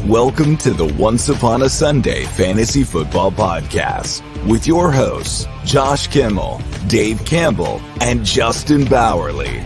Welcome to the Once Upon a Sunday Fantasy Football Podcast with your hosts, Josh Kimmel, Dave Campbell, and Justin Bowerly.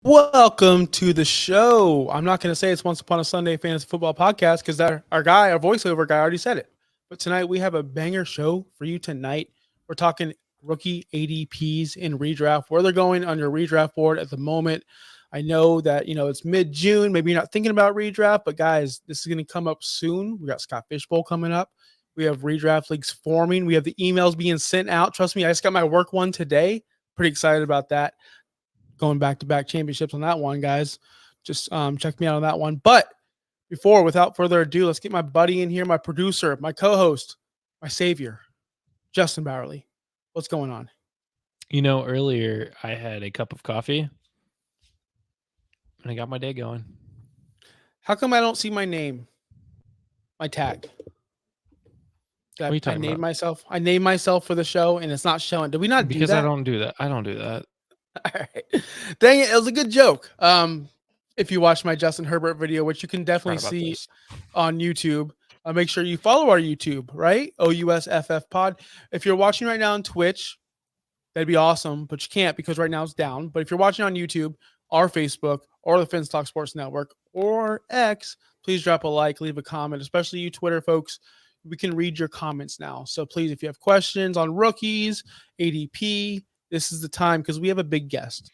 Welcome to the show. I'm not going to say it's Once Upon a Sunday Fantasy Football Podcast because our voiceover guy already said it. But tonight we have a banger show for you tonight. We're talking rookie ADPs in redraft, where they're going on your redraft board at the moment. I know that, it's mid-June. Maybe you're not thinking about redraft, but guys, this is going to come up soon. We got Scott Fishbowl coming up. We have redraft leagues forming. We have the emails being sent out. Trust me, I just got my work one today. Pretty excited about that. Going back-to-back championships on that one, guys. Just check me out on that one. But without further ado, let's get my buddy in here, my producer, my co-host, my savior, Justin Bowerly. What's going on? Earlier I had a cup of coffee and I got my day going. How come I don't see my name, my tag? What are you talking about? I named myself for the show and it's not showing. Did we not do that? Because I don't do that. I don't do that. All right. Dang it. It was a good joke. If you watch my Justin Herbert video, which you can definitely see on YouTube, make sure you follow our YouTube, right? OUSFF pod. If you're watching right now on Twitch, that'd be awesome, but you can't because right now it's down. But if you're watching on YouTube, our Facebook, or the Fins Talk Sports Network, or X, please drop a like, leave a comment, especially you Twitter folks. We can read your comments now. So please, if you have questions on rookies, ADP, this is the time because we have a big guest.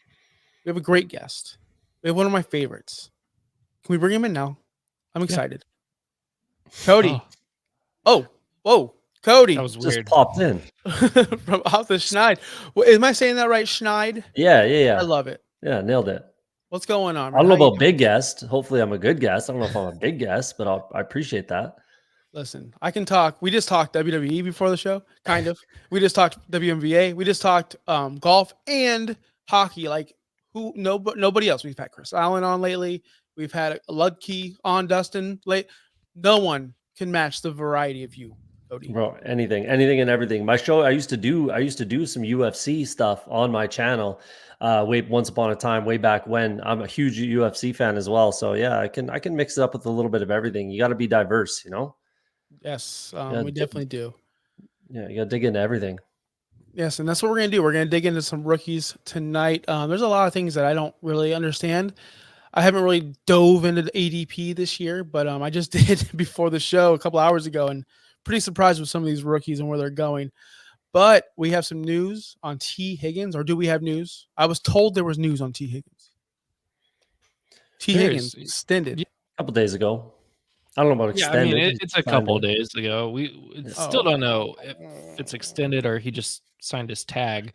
We have a great guest. We have one of my favorites. Can we bring him in now? I'm excited. Yeah. Cody. Oh, whoa. Cody. That was weird. Just popped in. From off the Schneid. Well, am I saying that right, Schneid? Yeah. I love it. Yeah, nailed it. What's going on? I don't know about big guest. Hopefully I'm a good guest. I don't know if I'm a big guest, but I appreciate that. Listen, I can talk. We just talked WWE before the show, kind of. We just talked WNBA. We just talked golf and hockey. Like nobody else. We've had Chris Allen on lately. We've had Ludke on, Dustin late. No one can match the variety of you, Cody. Bro, anything and everything. My show, I used to do some UFC stuff on my channel. Once upon a time, way back when. I'm a huge UFC fan as well. So yeah, I can mix it up with a little bit of everything. You got to be diverse, Yes, we definitely do. Yeah, you got to dig into everything. Yes, and that's what we're going to do. We're going to dig into some rookies tonight. There's a lot of things that I don't really understand. I haven't really dove into the ADP this year, but I just did before the show a couple hours ago and pretty surprised with some of these rookies and where they're going. But we have some news on T. Higgins, or do we have news? I was told there was news on T. Higgins. Higgins extended. A couple days ago. I don't know about extended. Yeah, it's a couple days ago. We still don't know if it's extended or he just signed his tag.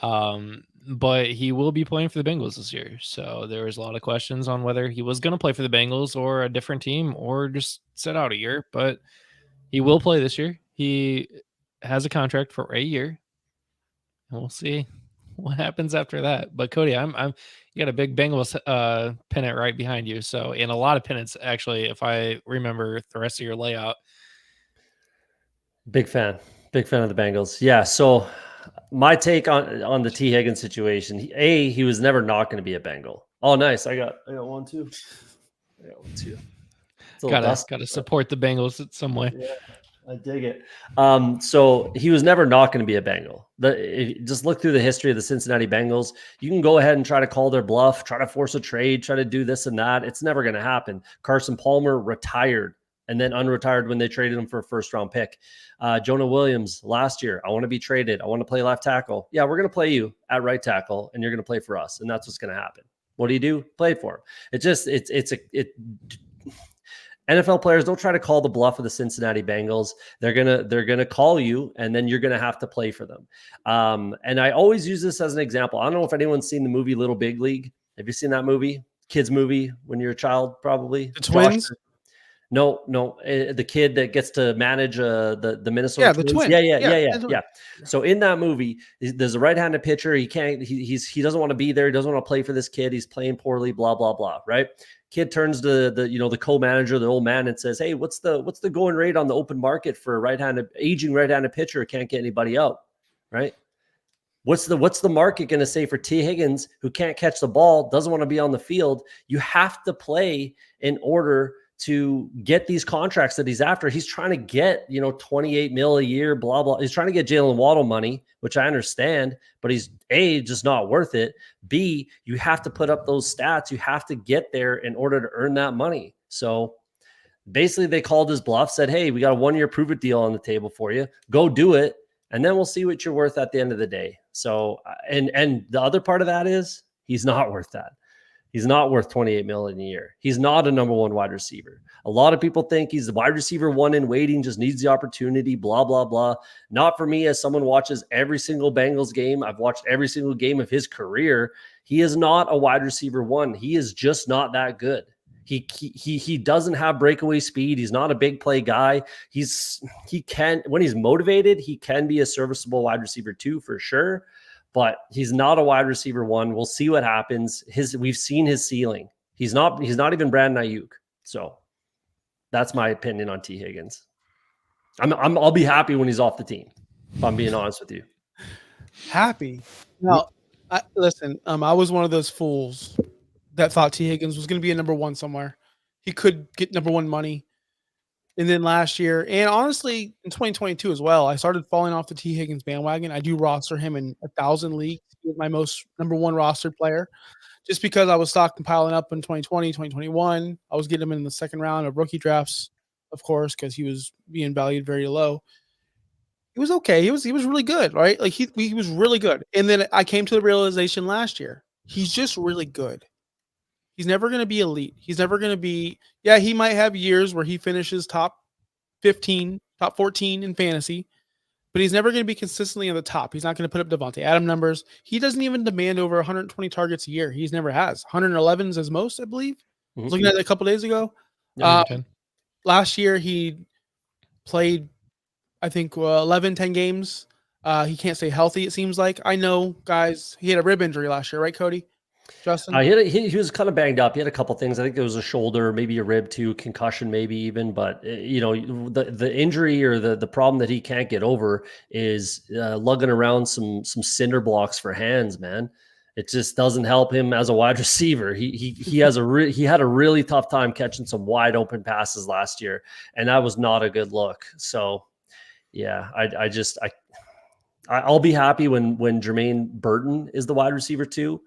But he will be playing for the Bengals this year. So there was a lot of questions on whether he was going to play for the Bengals or a different team or just sit out a year. But he will play this year. He has a contract for a year. And we'll see what happens after that. But Cody, you got a big Bengals pennant right behind you. So, and a lot of pennants, actually, if I remember the rest of your layout. Big fan of the Bengals. Yeah. So my take on the T. Higgins situation, he was never not going to be a Bengal. Oh, nice. I got one too. Gotta support the Bengals in some way. Yeah. I dig it. So he was never not going to be a Bengal. Just look through the history of the Cincinnati Bengals. You can go ahead and try to call their bluff, try to force a trade, try to do this and that. It's never going to happen. Carson Palmer retired and then unretired when they traded him for a first-round pick. Jonah Williams last year, I want to be traded. I want to play left tackle. Yeah, we're going to play you at right tackle, and you're going to play for us, and that's what's going to happen. What do? Play for him. NFL players don't try to call the bluff of the Cincinnati Bengals. They're gonna call you, and then you're gonna have to play for them. And I always use this as an example. I don't know if anyone's seen the movie Little Big League. Have you seen that movie? Kids movie when you're a child, probably. The Twins. No, the kid that gets to manage the Minnesota Twins. Twins. Yeah. So in that movie, there's a right-handed pitcher. He doesn't want to be there. He doesn't want to play for this kid. He's playing poorly. Blah blah blah. Right. kid turns to the co-manager, the old man, and says, "Hey, what's the going rate on the open market for a aging right-handed pitcher who can't get anybody out?" Right? What's the market going to say for T. Higgins, who can't catch the ball, doesn't want to be on the field? You have to play in order to get these contracts that he's after. He's trying to get, 28 mil a year, blah, blah. He's trying to get Jalen Waddle money, which I understand, but he's A, just not worth it. B, you have to put up those stats. You have to get there in order to earn that money. So basically they called his bluff, said, "Hey, we got a 1-year prove-it deal on the table for you. Go do it. And then we'll see what you're worth at the end of the day." So, and the other part of that is he's not worth that. He's not worth 28 million a year. He's not a number one wide receiver. A lot of people think he's the wide receiver one in waiting, just needs the opportunity, blah, blah, blah. Not for me. As someone watches every single Bengals game, I've watched every single game of his career. He is not a wide receiver one. He is just not that good. He doesn't have breakaway speed. He's not a big play guy. He can, when he's motivated, he can be a serviceable wide receiver two for sure, but he's not a wide receiver one. We'll see what happens. We've seen his ceiling. He's not even Brandon Ayuk. So that's my opinion on T. Higgins. I'll be happy when he's off the team, if I'm being honest with you. Happy. Now, listen, I was one of those fools that thought T. Higgins was going to be a number one somewhere. He could get number one money. And then last year, and honestly, in 2022 as well, I started falling off the T. Higgins bandwagon. I do roster him in 1,000 leagues. He was my most number one roster player just because I was stockpiling up in 2020, 2021. I was getting him in the second round of rookie drafts, of course, because he was being valued very low. He was okay. He was really good, right? Like he was really good. And then I came to the realization last year, he's just really good. He's never going to be elite. He's never going to be, he might have years where he finishes top 15, top 14 in fantasy, but he's never going to be consistently on the top. He's not going to put up Devontae Adams numbers. He doesn't even demand over 120 targets a year. He's never has. 111 is his most, I believe. I was looking at it a couple days ago. Last year, he played, I think, 11, 10 games. He can't stay healthy, it seems like. I know, guys, he had a rib injury last year, right, Cody? Justin? He was kind of banged up. He had a couple things. I think there was a shoulder, maybe a rib too, concussion maybe even. But the injury or the problem that he can't get over is lugging around some cinder blocks for hands, man. It just doesn't help him as a wide receiver. He had a really tough time catching some wide open passes last year, and that was not a good look. So yeah, I'll be happy when Jermaine Burton is the wide receiver too.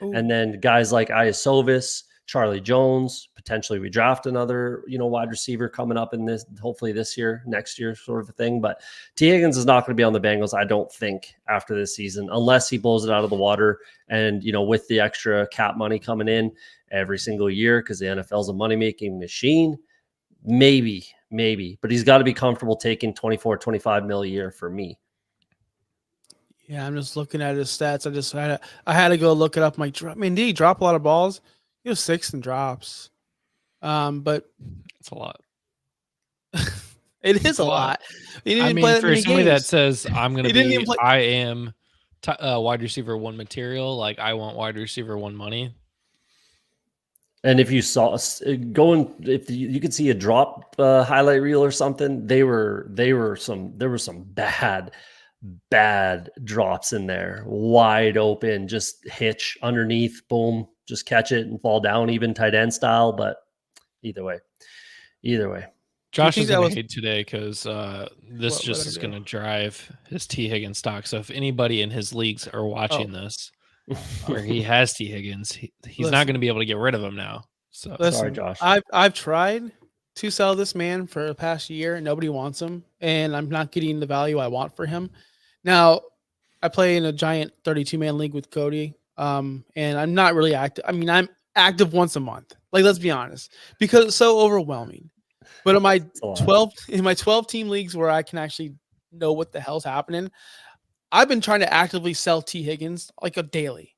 Ooh. And then guys like Iasovis, Charlie Jones, potentially we draft another, wide receiver coming up in this, hopefully this year, next year sort of a thing. But T. Higgins is not going to be on the Bengals, I don't think, after this season, unless he blows it out of the water. And, with the extra cap money coming in every single year, because the NFL is a money-making machine, maybe. But he's got to be comfortable taking 24, 25 mil a year for me. Yeah, I'm just looking at his stats. I had to go look it up. Did he drop a lot of balls? He was 6th in drops. But it's a lot. It is a lot. For somebody that says I am wide receiver one material, like I want wide receiver one money. And if you saw if you could see a drop highlight reel or something, there were some bad drops in there, wide open, just hitch underneath, boom, just catch it and fall down, even tight end style. But either way, Josh is going to hate today because this is going to drive his T. Higgins stock. So if anybody in his leagues are watching this, where he has T. Higgins, he's not going to be able to get rid of him now. So sorry, Josh. I've tried to sell this man for the past year, and nobody wants him, and I'm not getting the value I want for him. Now, I play in a giant 32-man league with Cody, and I'm not really active. I mean, I'm active once a month. Like, let's be honest, because it's so overwhelming. But in my 12-team leagues where I can actually know what the hell's happening, I've been trying to actively sell T. Higgins like a daily.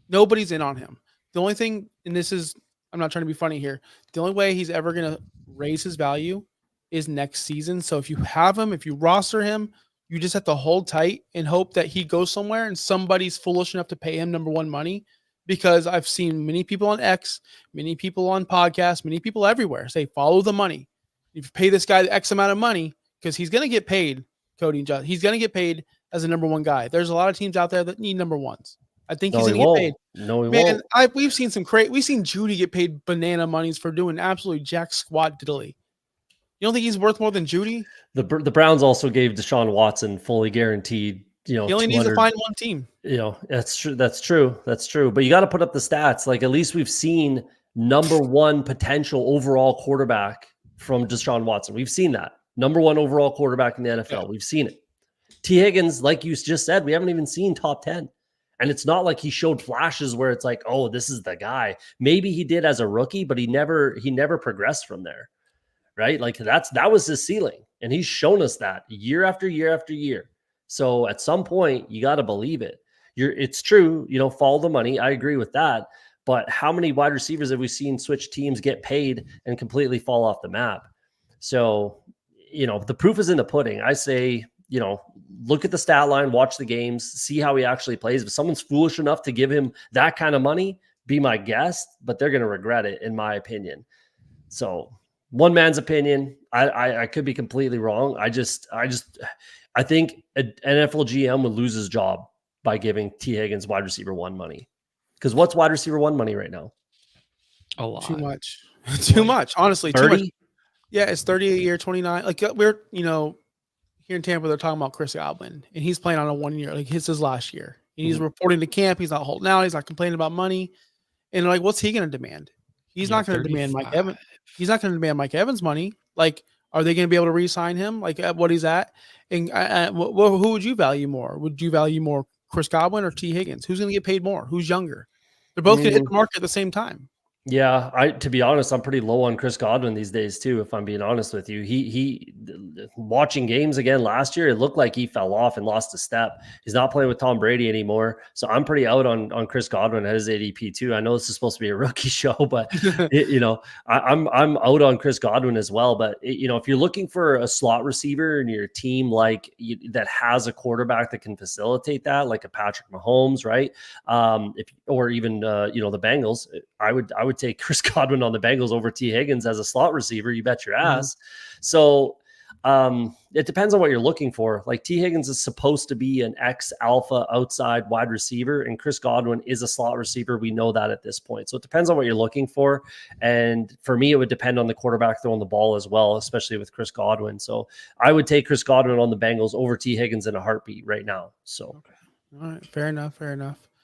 Nobody's in on him. The only thing, and this is, I'm not trying to be funny here, the only way he's ever going to raise his value is next season. So if you have him, if you roster him, you just have to hold tight and hope that he goes somewhere and somebody's foolish enough to pay him number one money, because I've seen many people on X, many people on podcasts, many people everywhere say, follow the money. If you pay this guy the X amount of money, because he's going to get paid, Cody and Justin, he's going to get paid as a number one guy. There's a lot of teams out there that need number ones. I think he's going to get paid. No, he Man, won't. we've seen some we've seen Judy get paid banana monies for doing absolutely jack squat diddly. You don't think he's worth more than Judy? The Browns also gave Deshaun Watson fully guaranteed. He only needs to find one team. That's true. That's true. But you got to put up the stats. Like, at least we've seen number one potential overall quarterback from Deshaun Watson. We've seen that. Number one overall quarterback in the NFL. Yeah. We've seen it. T. Higgins, like you just said, we haven't even seen top 10. And it's not like he showed flashes where it's like, oh, this is the guy. Maybe he did as a rookie, but he never progressed from there. Right? Like that was his ceiling. And he's shown us that year after year after year. So at some point, you got to believe it. It's true, follow the money. I agree with that. But how many wide receivers have we seen switch teams, get paid, and completely fall off the map? So, the proof is in the pudding. I say, look at the stat line, watch the games, see how he actually plays. If someone's foolish enough to give him that kind of money, be my guest, but they're going to regret it, in my opinion. So one man's opinion. I could be completely wrong. I think an NFL GM would lose his job by giving T. Higgins wide receiver one money. Because what's wide receiver one money right now? A lot. Too much. Too much. Honestly, 30? Too much. Yeah, it's 30 a year, 29. Like we're, here in Tampa, they're talking about Chris Godwin, and he's playing on a 1 year. Like it's his last year. And he's reporting to camp. He's not holding out. He's not complaining about money. And like, what's he going to demand? He's not going to demand Mike Evans. He's not going to demand Mike Evans money. Like, are they going to be able to re-sign him? Like at what he's at? And who would you value more? Would you value more Chris Godwin or T. Higgins? Who's going to get paid more? Who's younger? They're both going to hit the market at the same time. Yeah, to be honest, I'm pretty low on Chris Godwin these days too, if I'm being honest with you. He watching games again last year, it looked like he fell off and lost a step. He's not playing with Tom Brady anymore. So I'm pretty out on Chris Godwin at his ADP too. I know this is supposed to be a rookie show, but I'm out on Chris Godwin as well. But if you're looking for a slot receiver in your team that has a quarterback that can facilitate that, like a Patrick Mahomes, right? Or even the Bengals, I would take Chris Godwin on the Bengals over T. Higgins as a slot receiver. You bet your ass. So it depends on what you're looking for. Like T. Higgins is supposed to be an ex-alpha outside wide receiver, and Chris Godwin is a slot receiver. We know that at this point. So it depends on what you're looking for. And for me, it would depend on the quarterback throwing the ball as well, especially with Chris Godwin. So I would take Chris Godwin on the Bengals over T. Higgins in a heartbeat right now. So, okay. All right. Fair enough.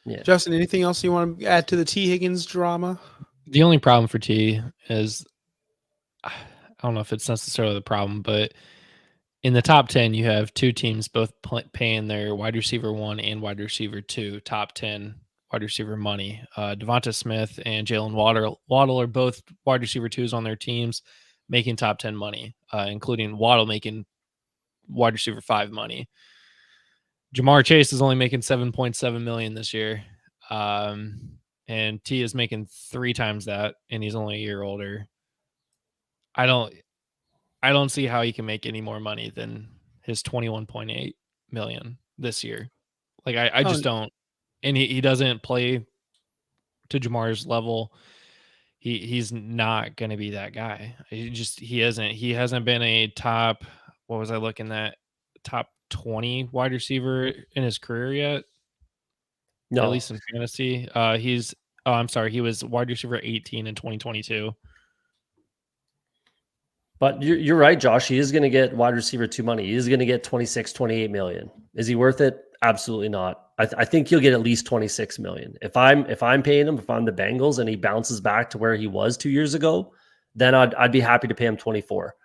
Yeah. Justin, anything else you want to add to the T. Higgins drama? The only problem for T is, I don't know if it's necessarily the problem, but in the top 10, you have two teams both paying their wide receiver 1 and wide receiver 2 top 10 wide receiver money. Devonta Smith and Jalen Waddle are both wide receiver 2s on their teams making top 10 money, including Waddle making wide receiver 5 money. Jamar Chase is only making $7.7 million this year. And T is making 3 times that, and he's only a year older. I don't see how he can make any more money than his $21.8 million this year. Like I just don't. And he doesn't play to Jamar's level. He's not going to be that guy. He hasn't been a top, what was I looking at? Top 20 wide receiver in his career yet. No. At least in fantasy. He was wide receiver 18 in 2022. But you're right, Josh. He is going to get wide receiver 2 money. He is going to get 26, 28 million. Is he worth it? Absolutely not. I think he'll get at least 26 million. If I'm paying him, if I'm the Bengals and he bounces back to where he was 2 years ago, then I'd be happy to pay him 24.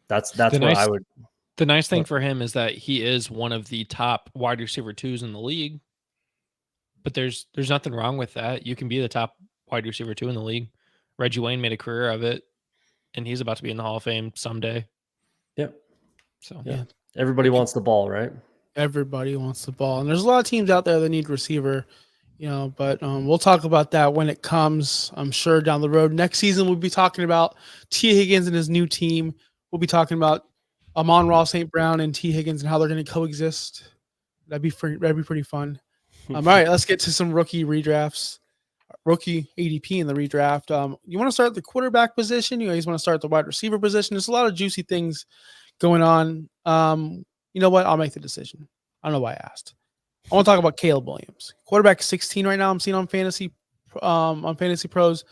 That's where I would. The nice thing for him is that he is one of the top wide receiver 2s in the league. But there's nothing wrong with that. You can be the top wide receiver 2 in the league. Reggie Wayne made a career of it, and he's about to be in the Hall of Fame someday. Yep. So yeah, everybody wants the ball, right? Everybody wants the ball, and there's a lot of teams out there that need receiver, But we'll talk about that when it comes. I'm sure down the road. Next season, we'll be talking about T. Higgins and his new team. We'll be talking about Amon-Ra St. Brown and T. Higgins and how they're going to coexist. That'd be pretty fun. All right, let's get to some rookie redrafts. rookie ADP in the redraft. You want to start at the quarterback position? You guys want to start at the wide receiver position? There's a lot of juicy things going on. You know what? I'll make the decision. I don't know why I asked. I want to talk about Caleb Williams, quarterback 16 right now. I'm seeing on Fantasy Pros.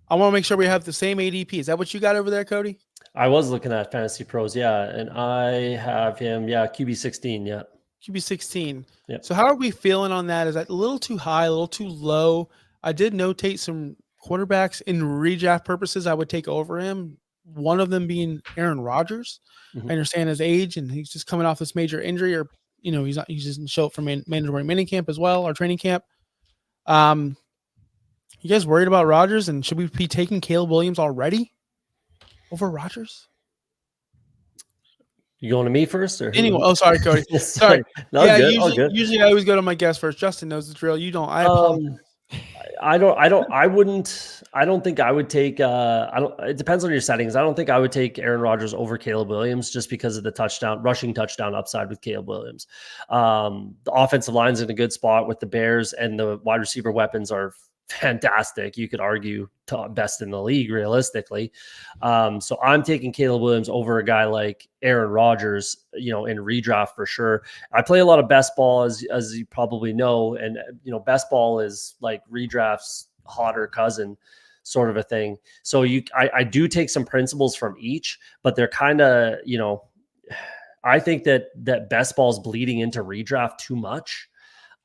I want to make sure we have the same ADP. Is that what you got over there, Cody? I was looking at Fantasy Pros, yeah, and I have him, QB 16, yeah. QB 16. Yeah. So how are we feeling on that? Is that a little too high, a little too low? I did notate some quarterbacks in redraft purposes I would take over him. One of them being Aaron Rodgers. Mm-hmm. I understand his age, and he's just coming off this major injury, or he doesn't show up for mandatory minicamp as well, or training camp. You guys worried about Rodgers, and should we be taking Caleb Williams already over Rodgers? You going to me first, or anyway? Oh, sorry, Cody. Sorry. No, yeah, good. Usually I always go to my guest first. Justin knows the drill. You don't. I apologize. I don't think I would take it depends on your settings. I don't think I would take Aaron Rodgers over Caleb Williams just because of the rushing touchdown upside with Caleb Williams. The offensive line's in a good spot with the Bears, and the wide receiver weapons are fantastic. You could argue top best in the league realistically. So I'm taking Caleb Williams over a guy like Aaron Rodgers, in redraft for sure. I play a lot of best ball as you probably know. And, best ball is like redraft's hotter cousin sort of a thing. So I do take some principles from each, but they're kind of, I think that best ball is bleeding into redraft too much.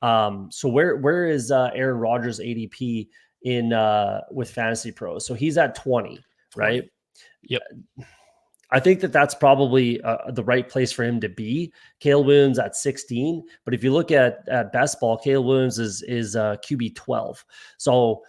So where is Aaron Rodgers ADP in with Fantasy Pros? So he's at 20, right? Yep. I think that's probably the right place for him to be. Caleb Williams at 16, but if you look at best ball, Caleb Williams is QB 12. So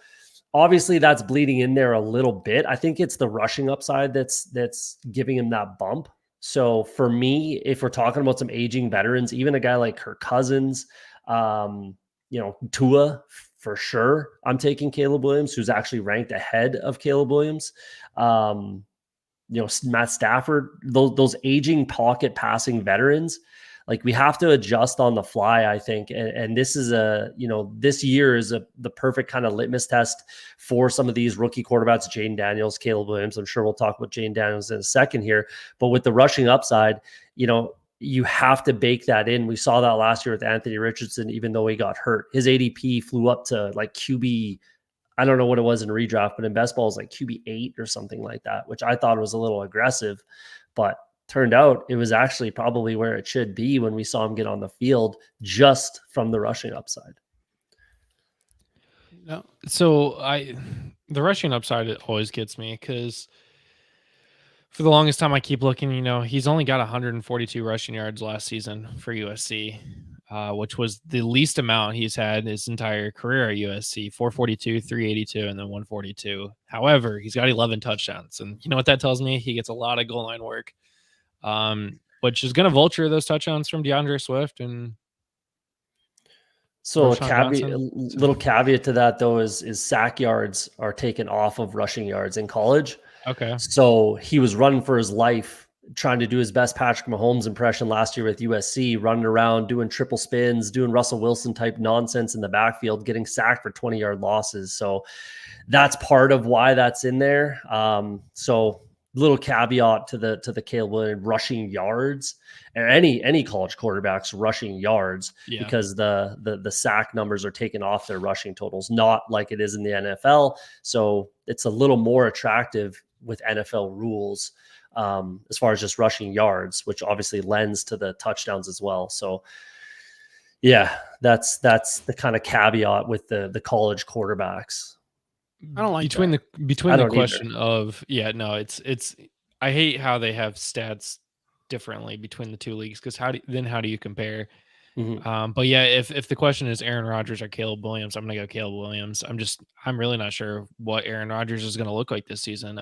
obviously that's bleeding in there a little bit. I think it's the rushing upside that's giving him that bump. So for me, if we're talking about some aging veterans, even a guy like Kirk Cousins, Tua for sure. I'm taking Caleb Williams, who's actually ranked ahead of Caleb Williams. Matt Stafford, those aging pocket passing veterans, like we have to adjust on the fly, I think. And this is this year is the perfect kind of litmus test for some of these rookie quarterbacks, Jayden Daniels, Caleb Williams. I'm sure we'll talk about Jayden Daniels in a second here, but with the rushing upside, you have to bake that in. We saw that last year with Anthony Richardson, even though he got hurt. His ADP flew up to like QB, I don't know what it was in redraft, but in best ball is like QB 8 or something like that, which I thought was a little aggressive, but turned out it was actually probably where it should be when we saw him get on the field just from the rushing upside. No. So the rushing upside, it always gets me because for the longest time, I keep looking, he's only got 142 rushing yards last season for USC, which was the least amount he's had his entire career at USC, 442, 382, and then 142. However, he's got 11 touchdowns. And you know what that tells me? He gets a lot of goal line work, which is going to vulture those touchdowns from DeAndre Swift. And so a little caveat to that, though, is sack yards are taken off of rushing yards in college. Okay. So he was running for his life, trying to do his best Patrick Mahomes impression last year with USC, running around, doing triple spins, doing Russell Wilson type nonsense in the backfield, getting sacked for 20-yard losses. So that's part of why that's in there. So little caveat to the Caleb Williams rushing yards, and any college quarterbacks rushing yards, because the sack numbers are taken off their rushing totals, not like it is in the NFL. So it's a little more attractive with NFL rules as far as just rushing yards, which obviously lends to the touchdowns as well. So yeah, that's the kind of caveat with the college quarterbacks. I don't like between the question of it's I hate how they have stats differently between the two leagues, because how do you compare? Mm-hmm. But yeah, if the question is Aaron Rodgers or Caleb Williams, I'm gonna go Caleb Williams. I'm really not sure what Aaron Rodgers is gonna look like this season.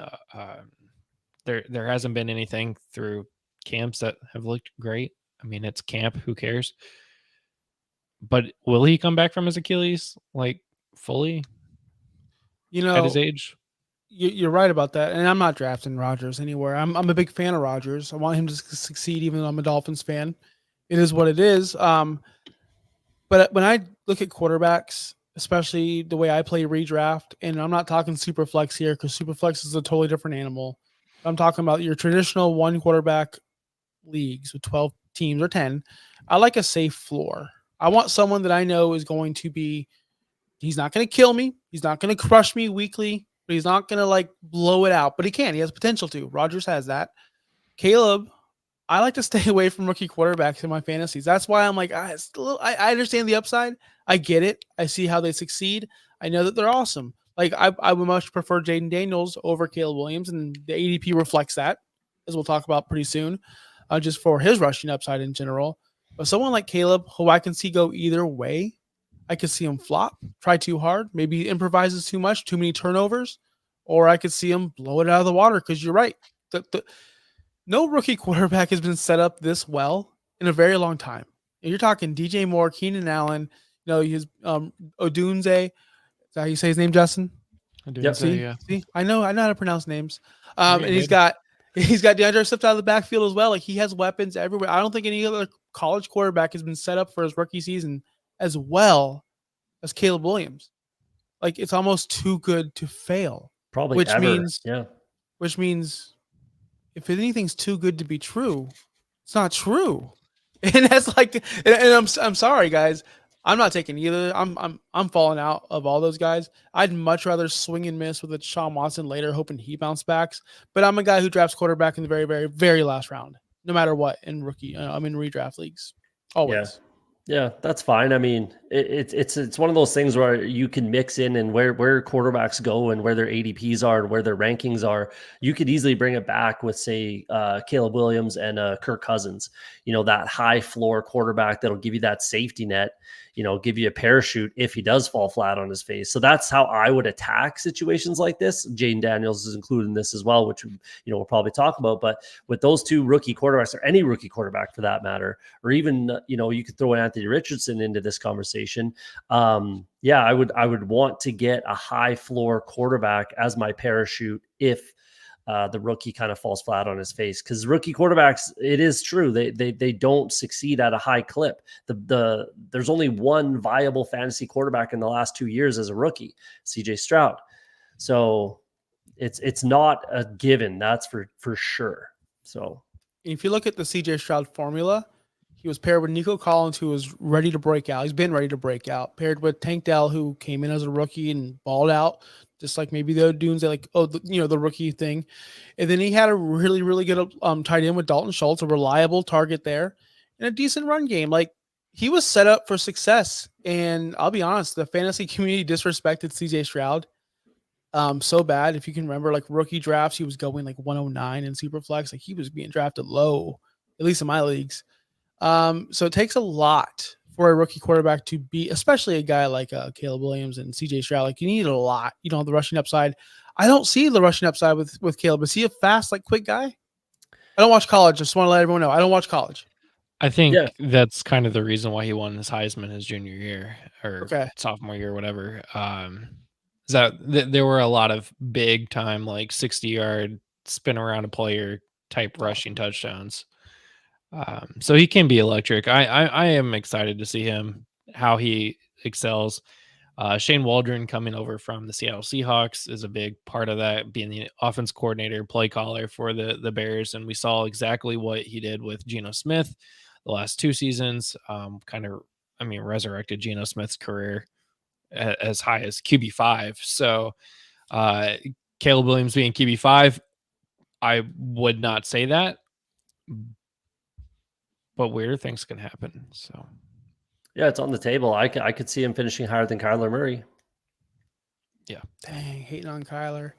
There hasn't been anything through camps that have looked great. I mean, it's camp, who cares? But will he come back from his Achilles like fully? At his age? You're right about that, and I'm not drafting Rodgers anywhere. I'm a big fan of Rodgers. I want him to succeed, even though I'm a Dolphins fan. It is what it is. But when I look at quarterbacks, especially the way I play redraft. And I'm not talking super flex here because super flex is a totally different animal. I'm talking about your traditional 1 quarterback leagues with 12 teams or 10. I like a safe floor. I want someone that I know is going to be, he's not going to kill me. He's not going to crush me weekly, but he's not going to like blow it out. But he can. He has potential to. Rodgers has that. Caleb, I like to stay away from rookie quarterbacks in my fantasies. That's why I'm like, I understand the upside. I get it. I see how they succeed. I know that they're awesome. Like I would much prefer Jaden Daniels over Caleb Williams, and the ADP reflects that, as we'll talk about pretty soon, just for his rushing upside in general. But someone like Caleb, who I can see go either way, I could see him flop, try too hard, maybe improvises too much, too many turnovers, or I could see him blow it out of the water. Because you're right, no rookie quarterback has been set up this well in a very long time. And you're talking DJ Moore, Keenan Allen, his Odunze. Is that how you say his name, Justin? Yep. See, I know how to pronounce names. And he's got DeAndre Swift out of the backfield as well. Like he has weapons everywhere. I don't think any other college quarterback has been set up for his rookie season as well as Caleb Williams. Like it's almost too good to fail. Probably which ever. means if anything's too good to be true, it's not true. And that's like, and I'm sorry, guys. I'm not taking either. I'm falling out of all those guys. I'd much rather swing and miss with a Deshaun Watson later, hoping he bounce backs. But I'm a guy who drafts quarterback in the very, very, very last round, no matter what. In rookie, I'm in redraft leagues always. Yeah, that's fine. I mean, it's one of those things where you can mix in and where quarterbacks go and where their ADPs are and where their rankings are. You could easily bring it back with, say, Caleb Williams and Kirk Cousins. That high floor quarterback that'll give you that safety net. Give you a parachute if he does fall flat on his face. So that's how I would attack situations like this. Jaden Daniels is included in this as well, which we'll probably talk about. But with those two rookie quarterbacks, or any rookie quarterback for that matter, or even you could throw Anthony Richardson into this conversation. I would want to get a high floor quarterback as my parachute if the rookie kind of falls flat on his face, because rookie quarterbacks, it is true, they don't succeed at a high clip. There's only one viable fantasy quarterback in the last 2 years as a rookie, CJ Stroud. So it's not a given, that's for sure. So if you look at the CJ Stroud formula, he was paired with Nico Collins, who was ready to break out. He's been ready to break out. Paired with Tank Dell, who came in as a rookie and balled out, just like maybe the Dunes, the rookie thing. And then he had a really, really good tight end with Dalton Schultz, a reliable target there, and a decent run game. Like he was set up for success. And I'll be honest, the fantasy community disrespected CJ Stroud so bad. If you can remember, like rookie drafts, he was going like 109 in Superflex. Like he was being drafted low, at least in my leagues. So it takes a lot for a rookie quarterback to be, especially a guy like Caleb Williams and CJ Stroud. Like you need a lot. You don't have the rushing upside. I don't see the rushing upside with Caleb. Is he a fast, like quick guy? I don't watch college. Just want to let everyone know I don't watch college. I think that's kind of the reason why he won his Heisman his junior year or sophomore year, or whatever. Is that there were a lot of big time, like 60-yard spin around a player type rushing touchdowns. So he can be electric. I am excited to see him, how he excels. Shane Waldron coming over from the Seattle Seahawks is a big part of that, being the offense coordinator, play caller for the Bears. And we saw exactly what he did with Geno Smith the last 2 seasons, resurrected Geno Smith's career as high as QB5. So Caleb Williams being QB5, I would not say that, but weird things can happen. So yeah, it's on the table. I could see him finishing higher than Kyler Murray. Yeah. Dang, hating on Kyler.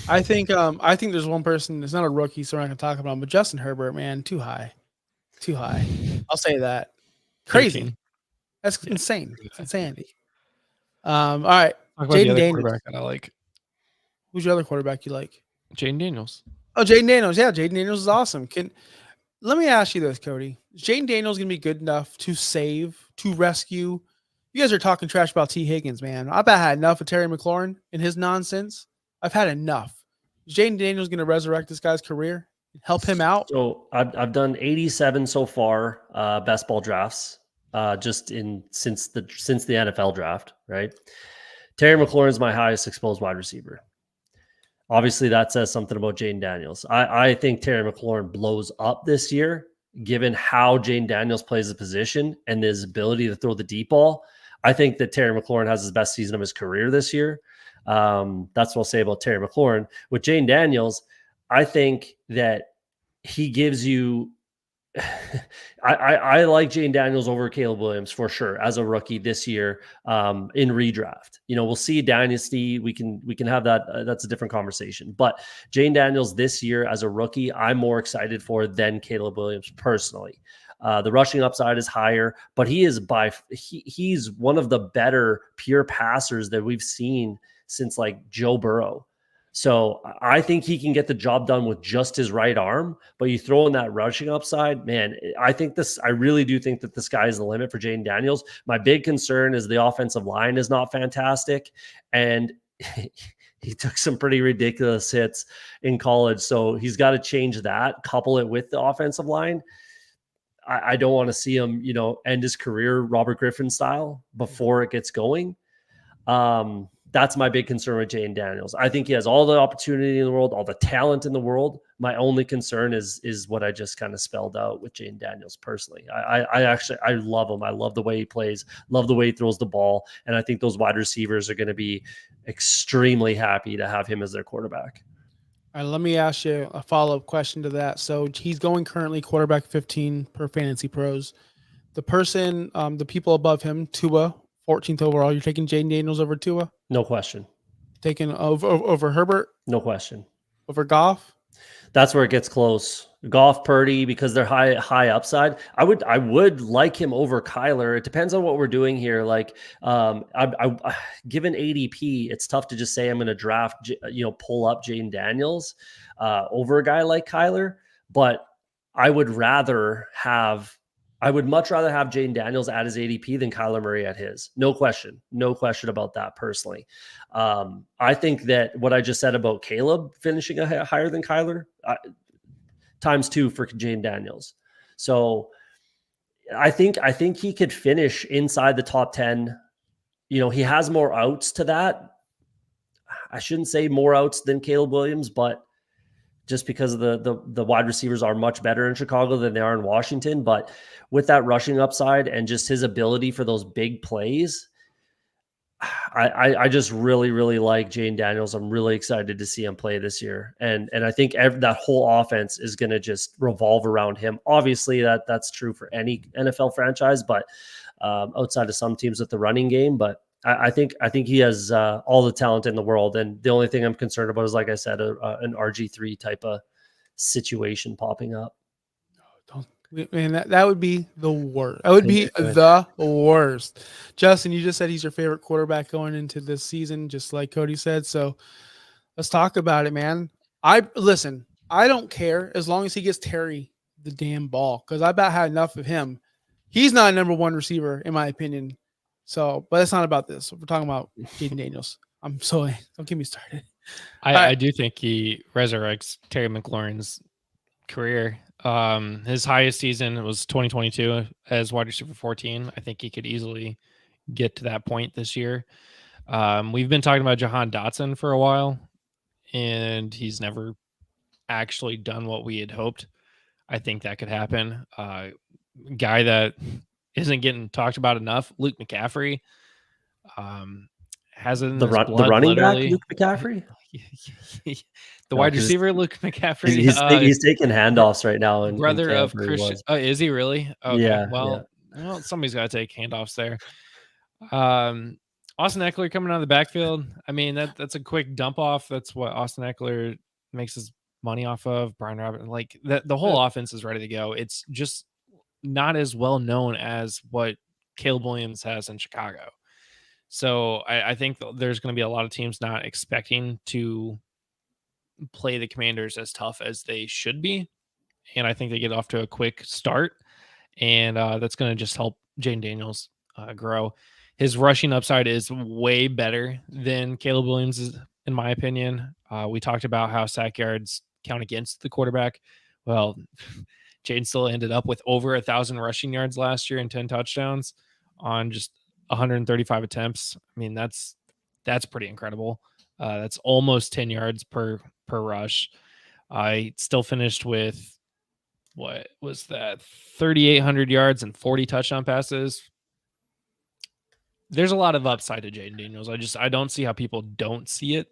I think there's one person, it's not a rookie, so we're not gonna talk about him, but Justin Herbert, man, too high. I'll say that. Crazy. 13. That's insane. It's insanity. All right. Jaden Daniels. I like. Who's your other quarterback you like? Jaden Daniels. Oh, Jaden Daniels. Yeah, Jaden Daniels is awesome. Let me ask you this, Cody. Is Jaden Daniels going to be good enough to save, to rescue? You guys are talking trash about T. Higgins, man. I've had enough of Terry McLaurin and his nonsense. I've had enough. Is Jaden Daniels going to resurrect this guy's career and help him out? So I've done 87 so far, best ball drafts. since the NFL draft, right? Terry McLaurin is my highest exposed wide receiver. Obviously, that says something about Jane Daniels. I think Terry McLaurin blows up this year, given how Jane Daniels plays the position and his ability to throw the deep ball. I think that Terry McLaurin has his best season of his career this year. That's what I'll say about Terry McLaurin. With Jane Daniels, I think that he gives you I like Jane Daniels over Caleb Williams for sure as a rookie this year in redraft. We'll see dynasty. We can have that. That's a different conversation. But Jane Daniels this year as a rookie, I'm more excited for than Caleb Williams personally. The rushing upside is higher, but he's one of the better pure passers that we've seen since like Joe Burrow. So I think he can get the job done with just his right arm, but you throw in that rushing upside, man, I really do think that the sky is the limit for Jane Daniels. My big concern is the offensive line is not fantastic. And he took some pretty ridiculous hits in college. So he's got to change that, couple it with the offensive line. I don't want to see him, end his career Robert Griffin style before it gets going. That's my big concern with Jane Daniels. I think he has all the opportunity in the world, all the talent in the world. My only concern is what I just kind of spelled out with Jane Daniels personally. I love him. I love the way he plays, love the way he throws the ball. And I think those wide receivers are going to be extremely happy to have him as their quarterback. All right, let me ask you a follow-up question to that. So he's going currently quarterback 15 per Fantasy Pros. The person, the people above him, Tua, 14th overall. You're taking Jane Daniels over Tua? No question. Taking over Herbert? No question. Over Goff? That's where it gets close. Goff, Purdy, because they're high upside. I would like him over Kyler. It depends on what we're doing here. Like, given ADP, it's tough to just say I'm going to draft, pull up Jane Daniels over a guy like Kyler. But I would much rather have Jane Daniels at his ADP than Kyler Murray at his. No question about that personally. I think that what I just said about Caleb finishing higher than Kyler, times 2 for Jane Daniels. So I think he could finish inside the top 10. He has more outs to that. I shouldn't say more outs than Caleb Williams, but just because the wide receivers are much better in Chicago than they are in Washington. But with that rushing upside and just his ability for those big plays, I just really, really like Jane Daniels. I'm really excited to see him play this year. And I think that whole offense is going to just revolve around him. Obviously, that's true for any NFL franchise, but outside of some teams with the running game. But I think he has all the talent in the world. And the only thing I'm concerned about is, like I said, an RG3 type of situation popping up. Man, that would be the worst. That would be the worst. Justin, you just said he's your favorite quarterback going into this season, just like Cody said. So let's talk about it, man. I don't care as long as he gets Terry the damn ball, because I about had enough of him. He's not a number one receiver, in my opinion. So, but it's not about this. We're talking about Jaden Daniels. I'm sorry. Don't get me started. I do think he resurrects Terry McLaurin's career. His highest season was 2022 as wide receiver 14. I think he could easily get to that point this year. We've been talking about Jahan Dotson for a while, and he's never actually done what we had hoped. I think that could happen. Guy that isn't getting talked about enough, Luke McCaffrey. Has it in the running back, Luke McCaffrey? The wide receiver, Luke McCaffrey. He's taking handoffs right now. And brother of Christian. Oh, is he really? Okay. Yeah. Well, somebody's got to take handoffs there. Austin Eckler coming out of the backfield. I mean, that's a quick dump off. That's what Austin Eckler makes his money off of. Brian Robert, like the whole offense is ready to go. It's just not as well known as what Caleb Williams has in Chicago. So I think there's going to be a lot of teams not expecting to play the Commanders as tough as they should be. And I think they get off to a quick start. And that's going to just help Jane Daniels grow. His rushing upside is way better than Caleb Williams' in my opinion. We talked about how sack yards count against the quarterback. Well, Jaden still ended up with over 1,000 rushing yards last year and 10 touchdowns on just 135 attempts. I mean, that's pretty incredible. That's almost 10 yards per rush. I still finished with, what was that, 3,800 yards and 40 touchdown passes. There's a lot of upside to Jaden Daniels. I don't see how people don't see it.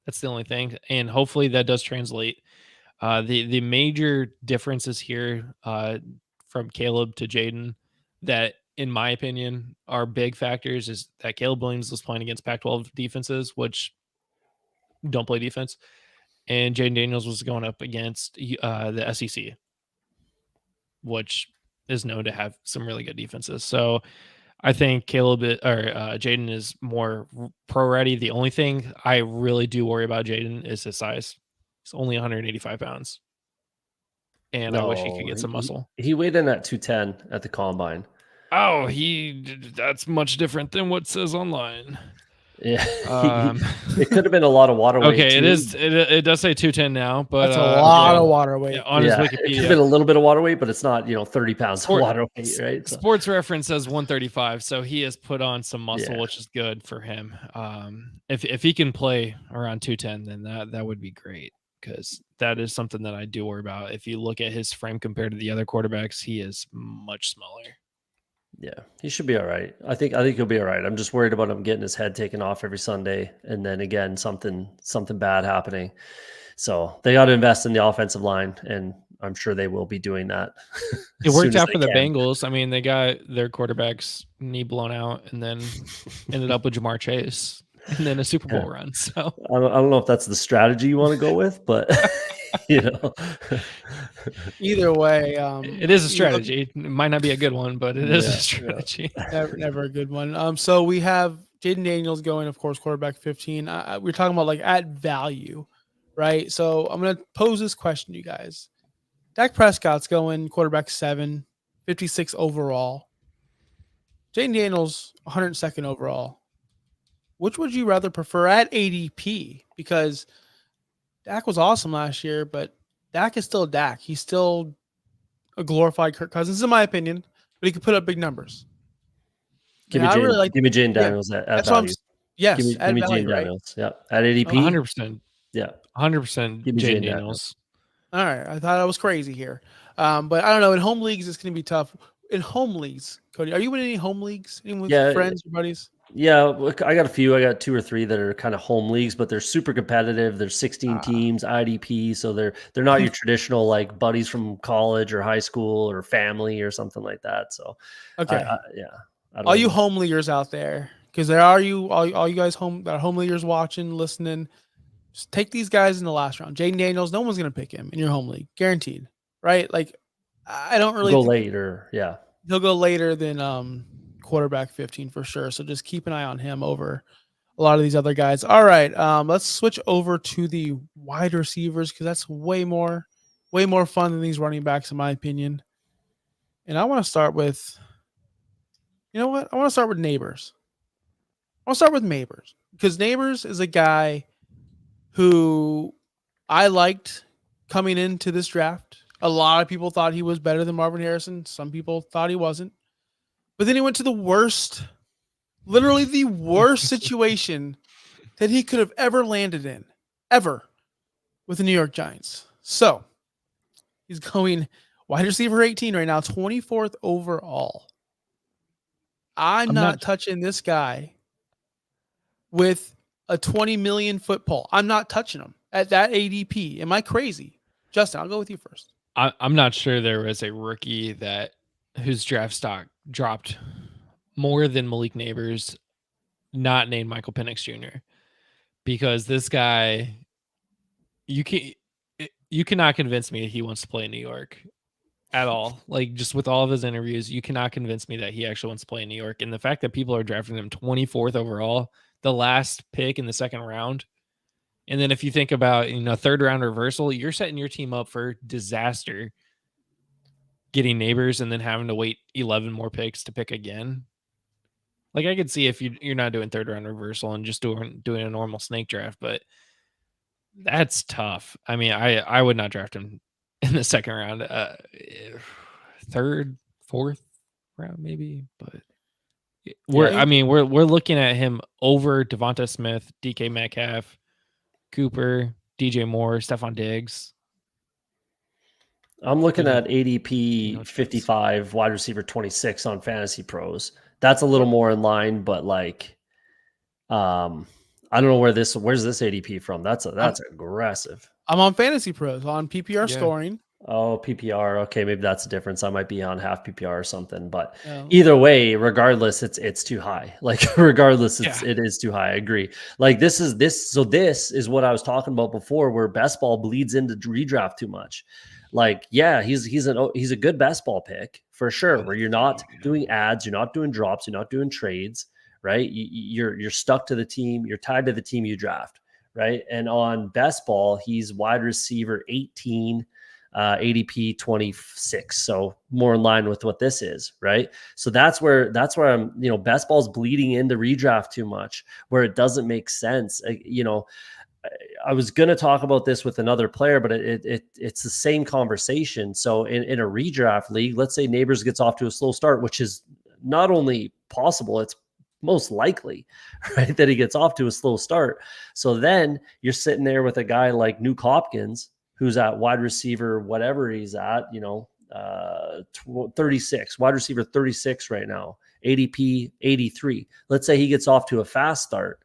That's the only thing. And hopefully that does translate. The major differences here from Caleb to Jaden that, in my opinion, are big factors is that Caleb Williams was playing against Pac-12 defenses, which don't play defense. And Jaden Daniels was going up against the SEC, which is known to have some really good defenses. So I think Jaden is more pro ready. The only thing I really do worry about Jaden is his size. He's only 185 pounds. And I wish he could get some muscle. He weighed in at 210 at the combine. Oh, that's much different than what says online. Yeah, it could have been a lot of water weight. Okay, it does say 210 now, but that's a lot of water weight. on his Wikipedia. It could have been a little bit of water weight, but it's not 30 pounds of water weight, right? So. Sports Reference says 135, so he has put on some muscle, which is good for him. If he can play around 210, then that would be great, because that is something that I do worry about. If you look at his frame compared to the other quarterbacks, he is much smaller. Yeah, he should be all right. I think he'll be all right. I'm just worried about him getting his head taken off every Sunday, and then again something bad happening. So they got to invest in the offensive line, and I'm sure they will be doing that. It worked out for the Bengals. I mean, they got their quarterback's knee blown out, and then ended up with Jamar Chase, and then a Super Bowl run. So I don't know if that's the strategy you want to go with, but either way, it is a strategy. It might not be a good one, but it is a strategy. Never a good one. So we have Jaden Daniels going, of course, quarterback 15. We're talking about like at value, right? So I'm going to pose this question to you guys. Dak Prescott's going quarterback 7, 56 overall. Jaden Daniels, 102nd overall. Which would you rather prefer at ADP? Because Dak was awesome last year, but Dak is still Dak. He's still a glorified Kirk Cousins, in my opinion, but he could put up big numbers. Give me Jaden Daniels at value. Yes, give me Jaden Daniels. Yeah, at ADP. 100%. Yeah, 100%. Jaden Daniels. All right, I thought I was crazy here, but I don't know. In home leagues, it's going to be tough. In home leagues, Cody, are you in any home leagues? Any with friends or buddies? Yeah, I got a few. I got 2 or 3 that are kind of home leagues, but they're super competitive. There's 16 teams, IDP, so they're not your traditional like buddies from college or high school or family or something like that. So, okay, all you home leaguers out there, because there are all you guys home leaguers watching, listening. Just take these guys in the last round. Jaden Daniels, no one's going to pick him in your home league, guaranteed, right? Like, I don't really go later. Yeah, he'll go later than quarterback 15 for sure. So just keep an eye on him over a lot of these other guys. All right, let's switch over to the wide receivers, because that's way more fun than these running backs, in my opinion. And I want to start with, I want to start with Neighbors. I want to start with Neighbors, because Neighbors is a guy who I liked coming into this draft. A lot of people thought he was better than Marvin Harrison. Some people thought he wasn't. But then he went to the worst, literally the worst situation that he could have ever landed in, ever, with the New York Giants. So he's going wide receiver 18 right now, 24th overall. I'm not touching this guy with a 20 million foot pole. I'm not touching him at that ADP. Am I crazy? Justin, I'll go with you first. I'm not sure there was a rookie whose draft stock dropped more than Malik Neighbors, not named Michael Penix Jr., because this guy, you cannot convince me he wants to play in New York at all. Like, just with all of his interviews, you cannot convince me that he actually wants to play in New York. And the fact that people are drafting him 24th overall, the last pick in the second round. And then if you think about, third round reversal, you're setting your team up for disaster, getting Neighbors and then having to wait 11 more picks to pick again. Like, I could see if you're not doing third round reversal and just doing a normal snake draft, but that's tough. I mean, I would not draft him in the second round, third, fourth round maybe. But we're looking at him over Devonta Smith, DK Metcalf, Cooper, DJ Moore, Stephon Diggs. I'm looking at ADP 55, wide receiver 26 on Fantasy Pros. That's a little more in line, but like, I don't know where's this ADP from. That's aggressive. I'm on Fantasy Pros on PPR scoring. Oh, PPR. Okay, maybe that's the difference. I might be on half PPR or something, but either way, regardless, it's too high. Like regardless, it is too high. I agree. Like this is what I was talking about before, where best ball bleeds into redraft too much. Like, yeah, he's a good best ball pick for sure, where you're not doing ads, you're not doing drops, you're not doing trades, right? You're stuck to the team, you're tied to the team you draft, right? And on best ball, he's wide receiver 18. ADP 26, so more in line with what this is, right? So that's where I'm, best ball's bleeding into redraft too much, where it doesn't make sense. I was going to talk about this with another player, but it's the same conversation. So in a redraft league, let's say Neighbors gets off to a slow start, which is not only possible, it's most likely, right, that he gets off to a slow start. So then you're sitting there with a guy like Nuke Hopkins, who's at wide receiver, whatever he's at, 36, wide receiver 36 right now, ADP 83. Let's say he gets off to a fast start.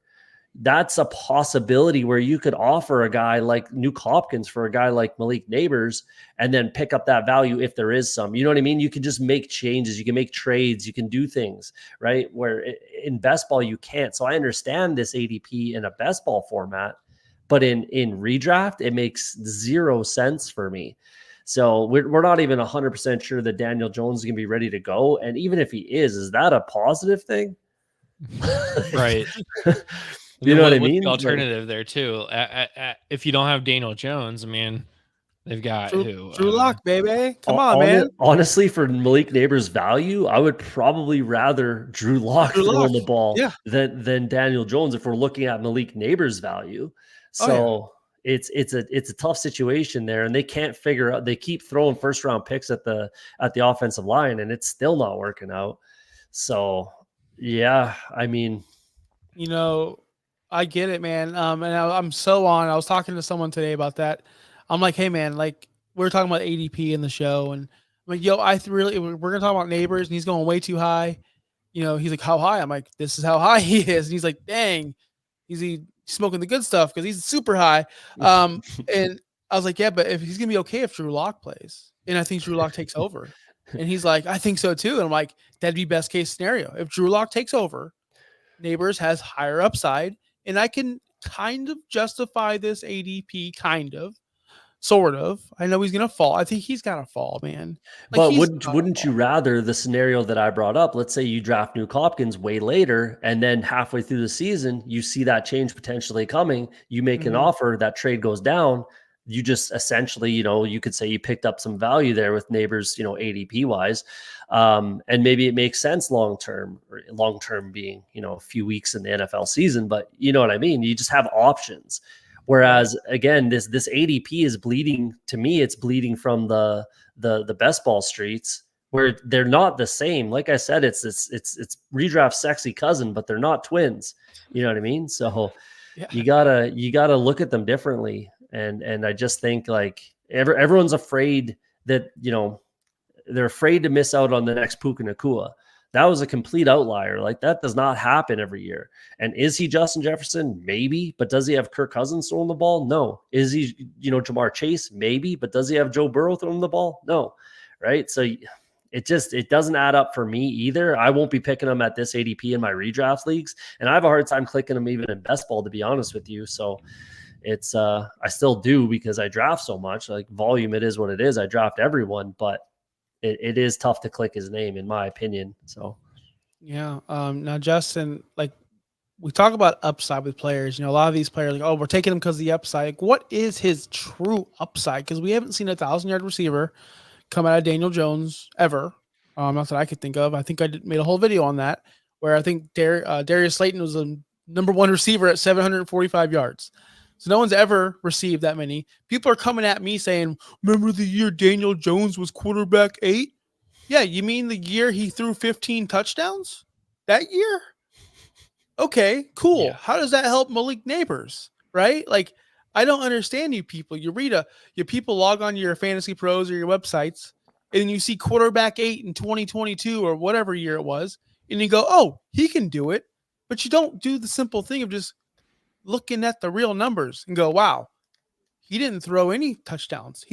That's a possibility where you could offer a guy like Nuke Hopkins for a guy like Malik Neighbors and then pick up that value if there is some. You know what I mean? You can just make changes. You can make trades. You can do things, right? Where in best ball, you can't. So I understand this ADP in a best ball format, but in redraft, it makes zero sense for me. So we're not even 100% sure that Daniel Jones is going to be ready to go. And even if he is that a positive thing? Right. You know what I mean? The alternative there too. If you don't have Daniel Jones, I mean, they've got Drew Lock, baby. Come on, man. Honestly, for Malik Neighbors' value, I would probably rather Drew Lock throwing the ball than Daniel Jones if we're looking at Malik Neighbors' value. So it's a tough situation there, and they can't figure out. They keep throwing first round picks at the offensive line, and it's still not working out. So yeah, I mean, I get it, man. And I'm so on. I was talking to someone today about that. I'm like, hey, man, like we were talking about ADP in the show, and I'm like, yo, we're gonna talk about Neighbors, and he's going way too high. He's like, how high? I'm like, this is how high he is, and he's like, dang, he's smoking the good stuff because he's super high. And I was like, yeah, but if he's gonna be okay if Drew Lock plays, and I think Drew Lock takes over, and he's like, I think so too, and I'm like, that'd be best case scenario if Drew Lock takes over. Neighbors has higher upside, and I can kind of justify this ADP, sort of. I know he's gonna fall. I think he's gonna fall, man. But wouldn't you rather the scenario that I brought up? Let's say you draft Nuke Hopkins way later, and then halfway through the season, you see that change potentially coming. You make an offer, that trade goes down. You just essentially, you could say you picked up some value there with Neighbors, ADP wise. And maybe it makes sense long-term being, a few weeks in the NFL season, but you know what I mean? You just have options. Whereas again, this ADP is bleeding to me. It's bleeding from the best ball streets where they're not the same. Like I said, it's redraft sexy cousin, but they're not twins. You know what I mean? So you gotta look at them differently. And I just think like everyone's afraid that, they're afraid to miss out on the next Puka Nacua. That was a complete outlier. Like that does not happen every year. And is he Justin Jefferson? Maybe. But does he have Kirk Cousins throwing the ball? No. Is he, Jamar Chase? Maybe. But does he have Joe Burrow throwing the ball? No. Right. So it doesn't add up for me either. I won't be picking them at this ADP in my redraft leagues. And I have a hard time clicking them even in best ball, to be honest with you. So it's I still do because I draft so much. Like volume, it is what it is. I draft everyone, but it is tough to click his name, in my opinion. So, yeah. Now, Justin, like we talk about upside with players. A lot of these players, like, oh, we're taking him because of the upside. Like, what is his true upside? Because we haven't seen a 1,000-yard receiver come out of Daniel Jones ever. Not that I could think of. I think I made a whole video on that where I think Darius Slayton was the number one receiver at 745 yards. So no one's ever received that many. People are coming at me saying, remember the year Daniel Jones was quarterback 8? Yeah, you mean the year he threw 15 touchdowns? That year? Okay, cool. Yeah. How does that help Malik Neighbors? Right? Like, I don't understand you people. You people log on to your Fantasy Pros or your websites, and you see quarterback 8 in 2022 or whatever year it was, and you go, oh, he can do it. But you don't do the simple thing of just looking at the real numbers and go, wow, he didn't throw any touchdowns.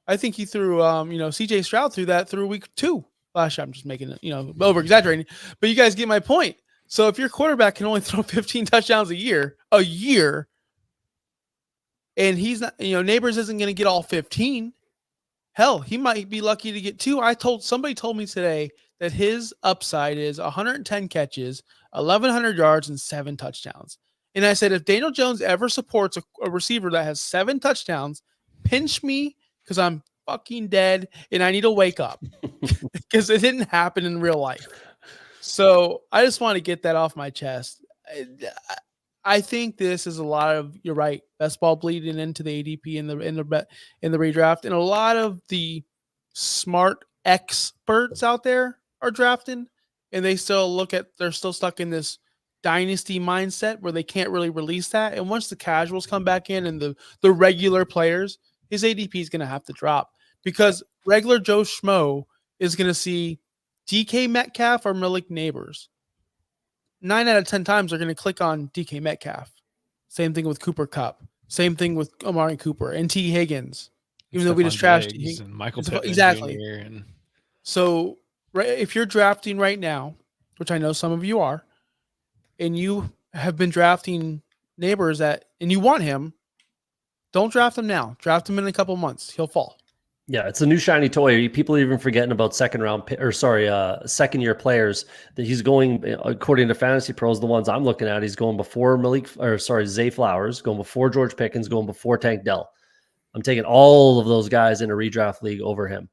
I think he threw, CJ Stroud through week 2 last year. I'm just making it, over exaggerating, but you guys get my point. So if your quarterback can only throw 15 touchdowns a year, and he's not, Neighbors isn't going to get all 15. Hell, he might be lucky to get 2. Somebody told me today that his upside is 110 catches, 1,100 yards, and 7 touchdowns. And I said, if Daniel Jones ever supports a receiver that has 7 touchdowns, pinch me because I'm fucking dead and I need to wake up because it didn't happen in real life. So I just want to get that off my chest. I think this is a lot of, you're right, best ball bleeding into the ADP in the redraft, and a lot of the smart experts out there are drafting, and they're still stuck in this dynasty mindset where they can't really release that. And once the casuals come back in and the regular players, his ADP is going to have to drop because regular Joe Schmo is going to see DK Metcalf or Malik Neighbors. 9 out of 10 times they're going to click on DK Metcalf. Same thing with Cooper Kupp. Same thing with Amari Cooper and T. Higgins. Even though we just trashed and Michael Pittman exactly. Jr. So if you're drafting right now, which I know some of you are, and you have been drafting Neighbors and you want him, don't draft him now. Draft him in a couple months. He'll fall. Yeah, it's a new shiny toy. People are even forgetting about second year players that he's going, according to Fantasy Pros, the ones I'm looking at, he's going before Zay Flowers, going before George Pickens, going before Tank Dell. I'm taking all of those guys in a redraft league over him.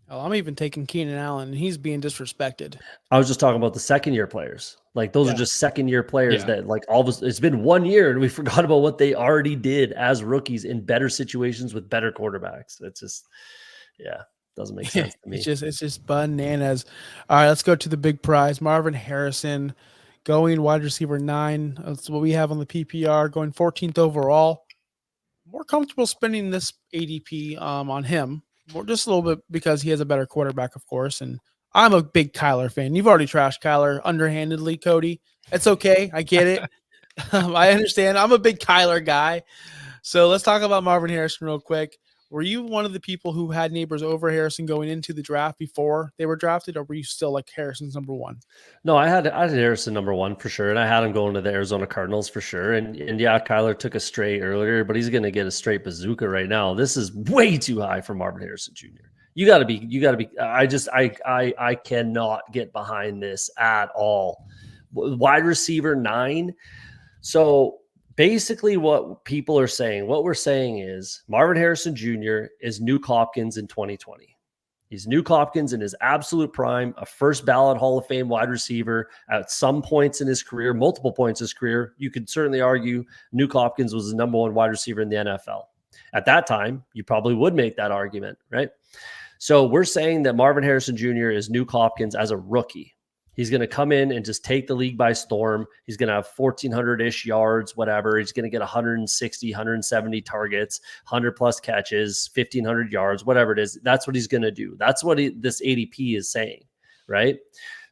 Oh, I'm even taking Keenan Allen, and he's being disrespected. I was just talking about the second year players. Like those are just second year players that like it's been 1 year and we forgot about what they already did as rookies in better situations with better quarterbacks. It's just, doesn't make sense to me. It's just bananas. All right, let's go to the big prize. Marvin Harrison going wide receiver 9. That's what we have on the PPR, going 14th overall. More comfortable spending this ADP on him. Just a little bit because he has a better quarterback, of course. And I'm a big Kyler fan. You've already trashed Kyler underhandedly, Cody. It's okay. I get it. I understand. I'm a big Kyler guy. So let's talk about Marvin Harrison real quick. Were you one of the people who had Neighbors over Harrison going into the draft before they were drafted, or were you still like Harrison's number 1? No, I had Harrison number 1 for sure, and I had him going to the Arizona Cardinals for sure. And Kyler took a straight earlier, but he's going to get a straight bazooka right now. This is way too high for Marvin Harrison Jr. You got to be. I cannot get behind this at all. Wide receiver 9. So basically what people are saying, what we're saying is Marvin Harrison Jr. is Nuke Hopkins in 2020. He's Nuke Hopkins in his absolute prime, a first ballot Hall of Fame wide receiver at some points in his career, multiple points in his career. You could certainly argue Nuke Hopkins was the number 1 wide receiver in the NFL. At that time, you probably would make that argument, right? So we're saying that Marvin Harrison Jr. is Nuke Hopkins as a rookie. He's going to come in and just take the league by storm. He's going to have 1,400-ish yards, whatever. He's going to get 160, 170 targets, 100-plus catches, 1,500 yards, whatever it is. That's what he's going to do. That's what this ADP is saying, right?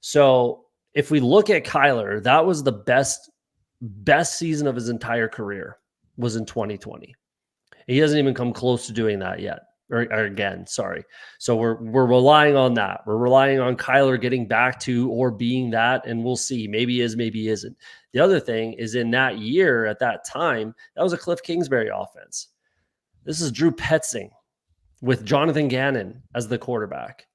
So if we look at Kyler, that was the best season of his entire career was in 2020. He hasn't even come close to doing that yet. Or again, sorry. So we're relying on that. We're relying on Kyler getting back to or being that, and we'll see. Maybe he is, maybe he isn't. The other thing is in that year, at that time, that was a Cliff Kingsbury offense. This is Drew Petzing with Jonathan Gannon as the quarterback.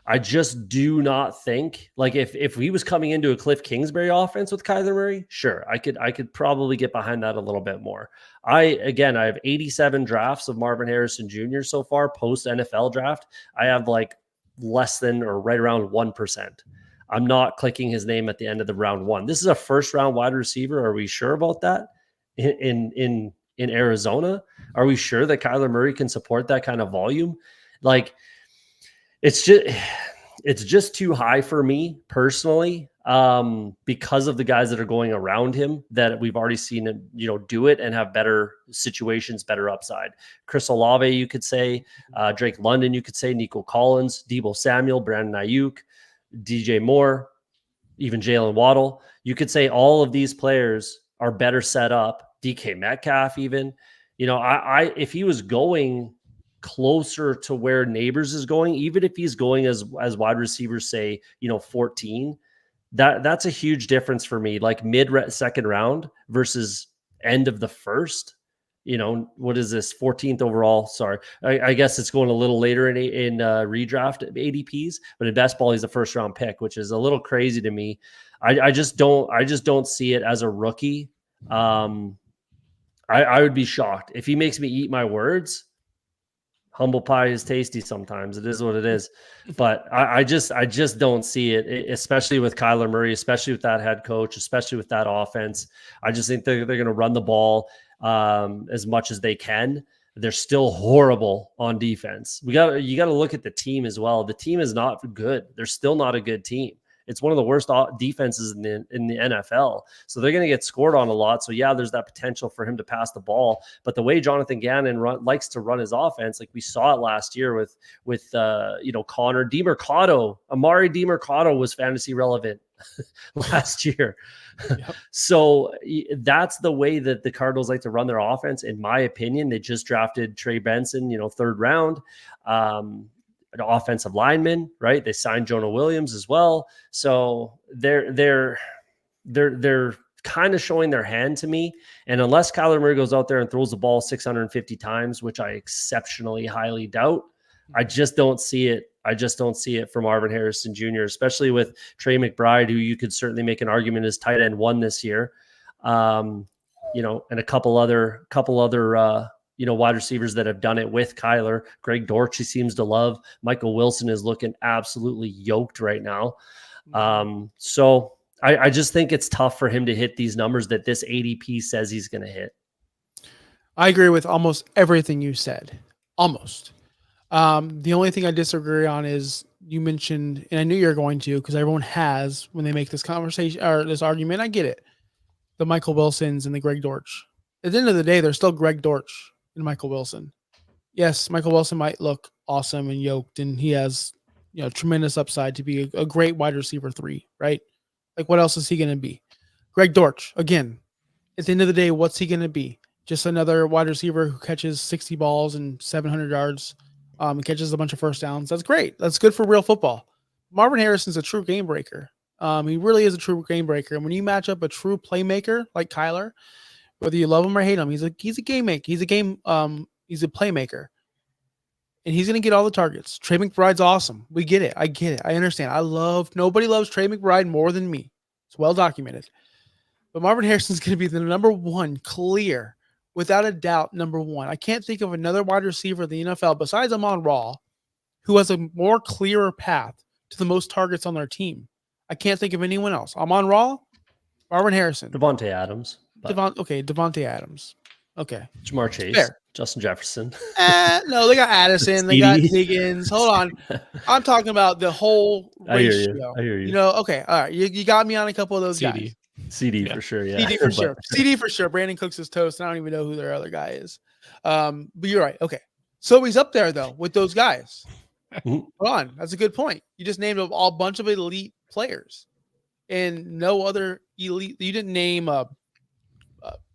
I just do not think, like if he was coming into a Cliff Kingsbury offense with Kyler Murray, sure, I could probably get behind that a little bit more. I have 87 drafts of Marvin Harrison Jr. so far post NFL draft. I have like less than or right around 1%. I'm not clicking his name at the end of the round 1. This is a first round wide receiver. Are we sure about that? in Arizona? Are we sure that Kyler Murray can support that kind of volume? Like, it's just too high for me personally, because of the guys that are going around him that we've already seen him, do it and have better situations, better upside. Chris Olave, you could say, Drake London, you could say, Nico Collins, Deebo Samuel, Brandon Ayuk, DJ Moore, even Jalen Waddle. You could say all of these players are better set up. DK Metcalf, even, if he was going closer to where Neighbors is going, even if he's going as wide receivers, say, 14, that's a huge difference for me. Like second round versus end of the first. What is this, 14th overall? Sorry, I guess it's going a little later in redraft ADPs, but in best ball he's a first round pick, which is a little crazy to me. I just don't see it as a rookie. I would be shocked if he makes me eat my words. Humble pie is tasty sometimes. It is what it is. But I just don't see it, especially with Kyler Murray, especially with that head coach, especially with that offense. I just think they're going to run the ball as much as they can. They're still horrible on defense. You got to look at the team as well. The team is not good. They're still not a good team. It's one of the worst defenses in the NFL. So they're going to get scored on a lot. So yeah, there's that potential for him to pass the ball. But the way Jonathan Gannon likes to run his offense, like we saw it last year with Connor DeMercado. Amari DeMercado was fantasy relevant last year. Yep. So that's the way that the Cardinals like to run their offense. In my opinion, they just drafted Trey Benson, third round. An offensive lineman, right? They signed Jonah Williams as well. So they're kind of showing their hand to me. And unless Kyler Murray goes out there and throws the ball 650 times, which I exceptionally highly doubt, I just don't see it. I just don't see it from Marvin Harrison Jr., especially with Trey McBride, who you could certainly make an argument is tight end 1 this year. And a couple other wide receivers that have done it with Kyler. Greg Dortch, he seems to love. Michael Wilson is looking absolutely yoked right now. So I just think it's tough for him to hit these numbers that this ADP says he's going to hit. I agree with almost everything you said. Almost. The only thing I disagree on is you mentioned, and I knew you were going to, because everyone has when they make this conversation or this argument. I get it. The Michael Wilsons and the Greg Dortch. At the end of the day, they're still Greg Dortch and Michael Wilson. Yes, Michael Wilson might look awesome and yoked, and he has tremendous upside to be a great wide receiver 3, right? Like, what else is he going to be? Greg Dortch, again, at the end of the day, what's he going to be? Just another wide receiver who catches 60 balls and 700 yards and catches a bunch of first downs. That's great. That's good for real football. Marvin Harrison's a true game breaker. He really is a true game breaker. And when you match up a true playmaker like Kyler, whether you love him or hate him, he's a game maker. He's a playmaker. And he's going to get all the targets. Trey McBride's awesome. We get it. I get it. I understand. Nobody loves Trey McBride more than me. It's well documented. But Marvin Harrison's going to be the number 1, clear, without a doubt, number 1. I can't think of another wide receiver in the NFL besides Amon-Ra who has a more clearer path to the most targets on their team. I can't think of anyone else. Amon-Ra, Marvin Harrison. Devontae Adams. Devontae Adams. Okay. Jamar Chase. Fair. Justin Jefferson. No, they got Addison. They got Higgins. Hold on. I'm talking about the whole ratio. I hear you. Okay. All right. You got me on a couple of those guys. CD for sure. Yeah. CD for sure. CD for sure. Brandon Cooks is toast. I don't even know who their other guy is. But you're right. Okay. So he's up there, though, with those guys. Hold on. That's a good point. You just named a bunch of elite players and no other elite. You didn't name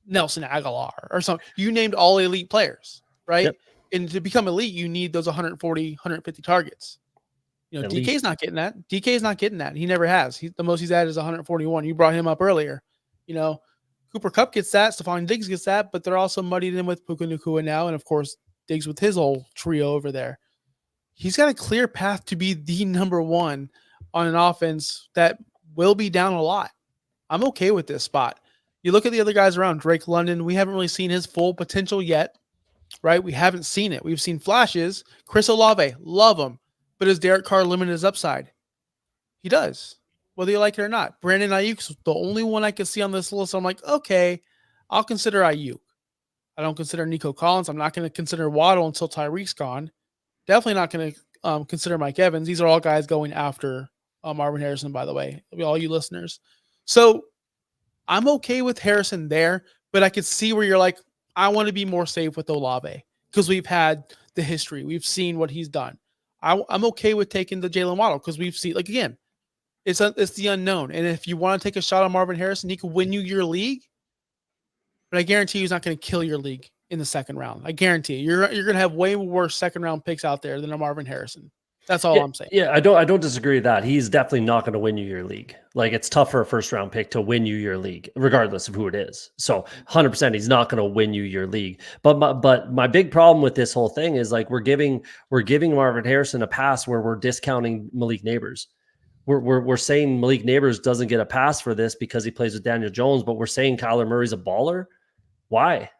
Nelson Aguilar or something. You named all elite players, right? Yep. And to become elite, you need those 140, 150 targets. DK's not getting that. DK's not getting that. He never has. The most he's had is 141. You brought him up earlier. Cooper Kupp gets that. Stephon Diggs gets that, but they're also muddied in with Puka Nacua now. And of course, Diggs with his whole trio over there. He's got a clear path to be the number 1 on an offense that will be down a lot. I'm okay with this spot. You look at the other guys around, Drake London, we haven't really seen his full potential yet, right? We haven't seen it. We've seen flashes. Chris Olave, love him. But does Derek Carr limit his upside? He does, whether you like it or not. Brandon Ayuk's the only one I can see on this list. I'm like, okay, I'll consider Ayuk. I don't consider Nico Collins. I'm not going to consider Waddle until Tyreek's gone. Definitely not going to consider Mike Evans. These are all guys going after Marvin Harrison, by the way, all you listeners. So I'm okay with Harrison there, but I could see where you're like, I want to be more safe with Olave because we've had the history. We've seen what he's done. I'm okay with taking the Jalen Waddle because we've seen, like, again, it's the unknown. And if you want to take a shot on Marvin Harrison, he could win you your league. But I guarantee he's not going to kill your league in the second round. I guarantee you're going to have way worse second round picks out there than a Marvin Harrison. That's all I'm saying. Yeah, I don't disagree with that. He's definitely not going to win you your league. Like, it's tough for a first round pick to win you your league, regardless of who it is. So 100%, he's not going to win you your league. But my big problem with this whole thing is, like, we're giving Marvin Harrison a pass where we're discounting Malik Neighbors. We're saying Malik Neighbors doesn't get a pass for this because he plays with Daniel Jones, but we're saying Kyler Murray's a baller. Why?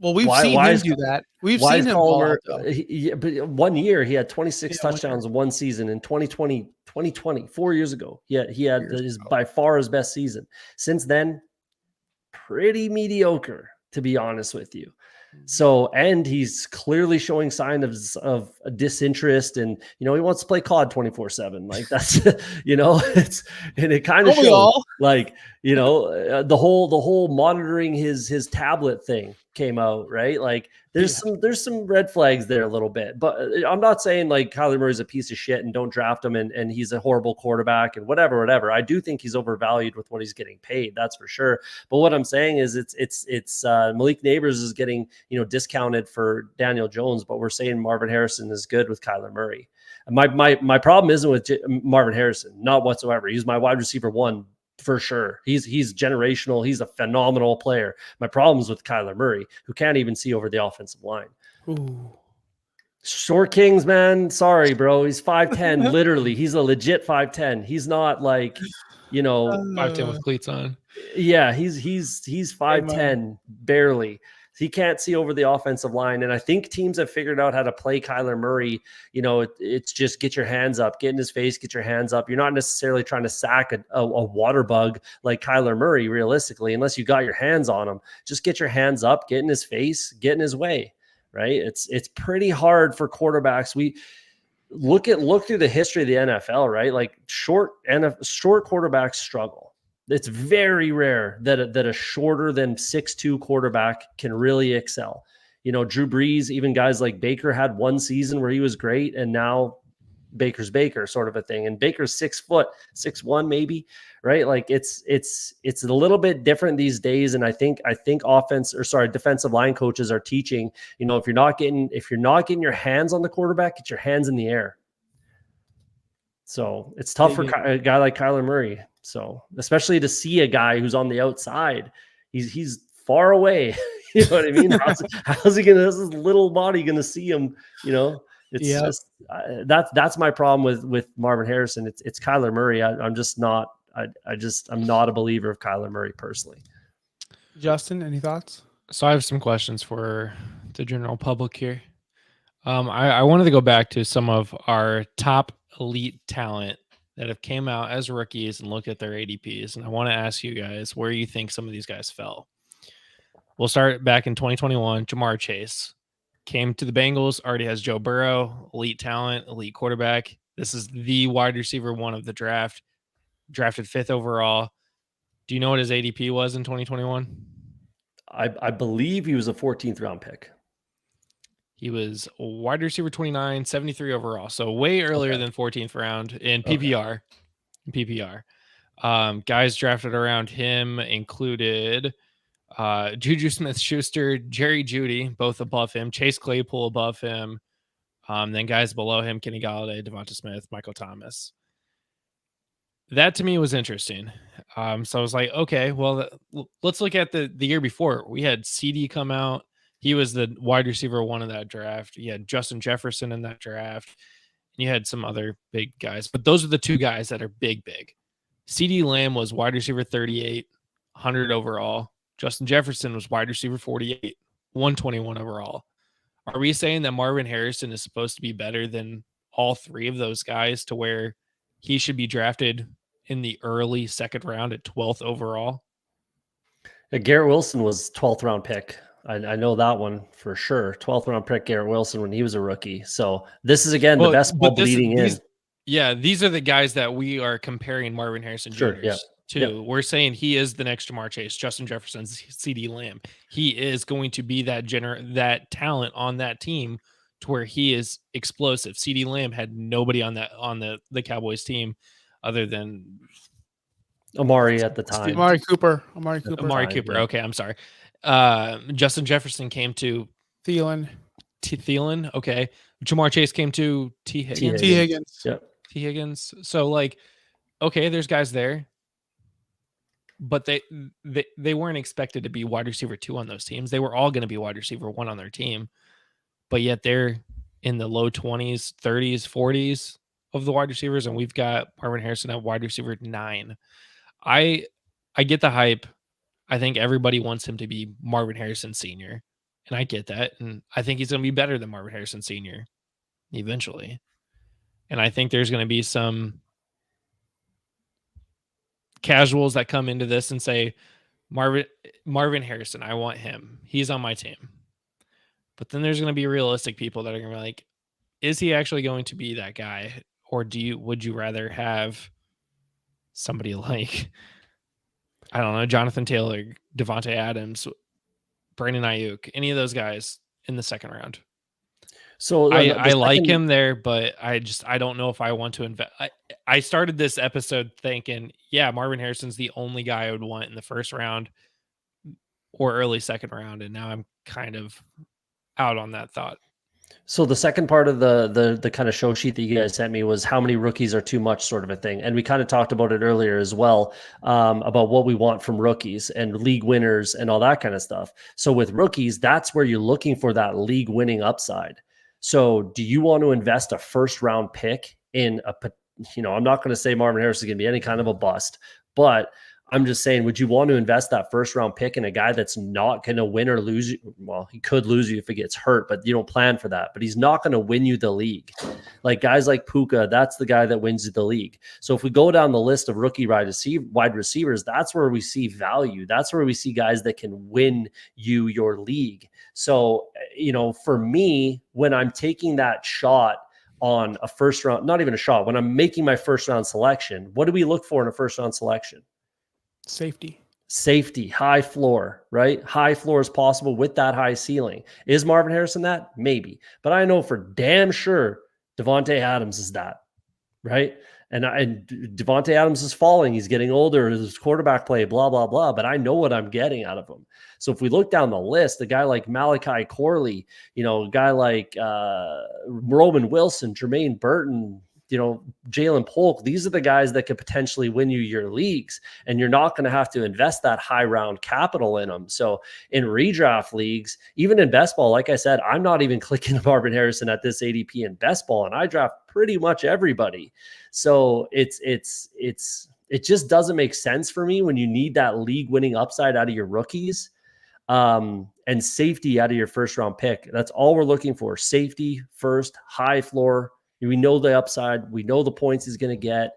Well, we've seen him do that. We've seen him ball out, though. But 1 year he had 26 touchdowns in one season in 2020, 4 years ago. He had his by far his best season. Since then, pretty mediocre, to be honest with you. So, and he's clearly showing signs of a disinterest, and he wants to play COD 24/7. Like, that's and it kind of shows. Like, the whole monitoring his tablet thing came out, right? Like, there's some red flags there a little bit, but I'm not saying like Kyler Murray's a piece of shit and don't draft him and he's a horrible quarterback and whatever. I do think he's overvalued with what he's getting paid, that's for sure. But what I'm saying is it's Malik Neighbors is getting discounted for Daniel Jones, but we're saying Marvin Harrison is good with Kyler Murray. My problem isn't with Marvin Harrison, not whatsoever. He's my wide receiver one. For sure. He's generational. He's a phenomenal player. My problem is with Kyler Murray, who can't even see over the offensive line. Ooh. Short Kings, man. Sorry, bro. He's 5'10". Literally. He's a legit 5'10". He's not like, 5'10" with cleats on. Yeah, he's 5'10", barely. He can't see over the offensive line. And I think teams have figured out how to play Kyler Murray. It's just get your hands up, get in his face, get your hands up. You're not necessarily trying to sack a water bug like Kyler Murray, realistically, unless you got your hands on him. Just get your hands up, get in his face, get in his way, right? It's pretty hard for quarterbacks. We look through the history of the NFL, right? Like, short quarterbacks struggle. It's very rare that a shorter than 6'2" quarterback can really excel. Drew Brees, even guys like Baker had one season where he was great, and now Baker's Baker, sort of a thing. And Baker's 6 foot, 6'1" maybe, right? Like, it's a little bit different these days. And I think defensive line coaches are teaching, if you're not getting your hands on the quarterback, get your hands in the air. So it's tough for a guy like Kyler Murray. So, especially to see a guy who's on the outside, he's far away. You know what I mean? How's his little body gonna see him? It's just that's my problem with Marvin Harrison. It's Kyler Murray. I'm not a believer of Kyler Murray personally. Justin, any thoughts? So I have some questions for the general public here. I wanted to go back to some of our top elite talent that have came out as rookies and looked at their ADPs. And I want to ask you guys where you think some of these guys fell. We'll start back in 2021. Jamar Chase came to the Bengals, already has Joe Burrow, elite talent, elite quarterback. This is the wide receiver one of the draft, drafted 5th overall. Do you know what his ADP was in 2021? I believe he was a 14th round pick. He was wide receiver 29, 73 overall. So way earlier than 14th round in PPR. Guys drafted around him included Juju Smith-Schuster, Jerry Jeudy, both above him, Chase Claypool above him. Then guys below him, Kenny Golladay, Devonta Smith, Michael Thomas. That to me was interesting. So I was like, okay, well, let's look at the year before. We had CD come out. He was the wide receiver one of that draft. You had Justin Jefferson in that draft. And you had some other big guys. But those are the two guys that are big. CD Lamb was wide receiver 38, 100 overall. Justin Jefferson was wide receiver 48, 121 overall. Are we saying that Marvin Harrison is supposed to be better than all three of those guys to where he should be drafted in the early second round at 12th overall? Garrett Wilson was 12th round pick. I know that one for sure. 12th round pick Garrett Wilson when he was a rookie. So this is again the best ball bleeding in. These are the guys that we are comparing Marvin Harrison Jr.'s to. Yep. We're saying he is the next Jamar Chase, Justin Jefferson's CD Lamb. He is going to be that talent on that team to where he is explosive. CD Lamb had nobody on the Cowboys team other than Amari at the time. Amari Cooper. Yeah. Okay, I'm sorry. Justin Jefferson came to Thielen. Okay. Jamar Chase came to T. Higgins. Yep. T. Higgins. So okay, there's guys there, but they weren't expected to be wide receiver 2 on those teams. They were all going to be wide receiver 1 on their team, but yet they're in the low 20s, 30s, 40s of the wide receivers, and we've got Marvin Harrison at wide receiver 9. I get the hype. I think everybody wants him to be Marvin Harrison Sr., and I get that, and I think he's going to be better than Marvin Harrison Sr. eventually. And I think there's going to be some casuals that come into this and say, Marvin Harrison, I want him. He's on my team. But then there's going to be realistic people that are going to be like, is he actually going to be that guy? Or would you rather have somebody like, I don't know, Jonathan Taylor, Devontae Adams, Brandon Ayuk, any of those guys in the second round? So I like him there, but I don't know if I want to invest. I started this episode thinking, yeah, Marvin Harrison's the only guy I would want in the first round or early second round, and now I'm kind of out on that thought. So the second part of the kind of show sheet that you guys sent me was how many rookies are too much, sort of a thing, and we kind of talked about it earlier as well, about what we want from rookies and league winners and all that kind of stuff. So with rookies, that's where you're looking for that league winning upside. So do you want to invest a first round pick in I'm not going to say Marvin Harris is going to be any kind of a bust, but I'm just saying, would you want to invest that first round pick in a guy that's not going to win or lose you? Well, he could lose you if he gets hurt, but you don't plan for that. But he's not going to win you the league. Like guys like Puka, that's the guy that wins you the league. So if we go down the list of rookie wide receivers, that's where we see value. That's where we see guys that can win you your league. So, for me, when I'm taking that shot on a first round, not even a shot, when I'm making my first round selection, what do we look for in a first round selection? Safety, high floor, right? High floor is possible with that high ceiling. Is Marvin Harrison that? Maybe. But I know for damn sure Devontae Adams is that, right? And Devontae Adams is falling. He's getting older. His quarterback play, blah, blah, blah. But I know what I'm getting out of him. So if we look down the list, a guy like Malachi Corley, a guy like Roman Wilson, Jermaine Burton, Jalen Polk, these are the guys that could potentially win you your leagues, and you're not going to have to invest that high round capital in them. So in redraft leagues, even in best ball, like I said, I'm not even clicking Marvin Harrison at this ADP in best ball, and I draft pretty much everybody. So it just doesn't make sense for me when you need that league winning upside out of your rookies, and safety out of your first round pick. That's all we're looking for. Safety first, high floor. We know the upside. We know the points he's going to get.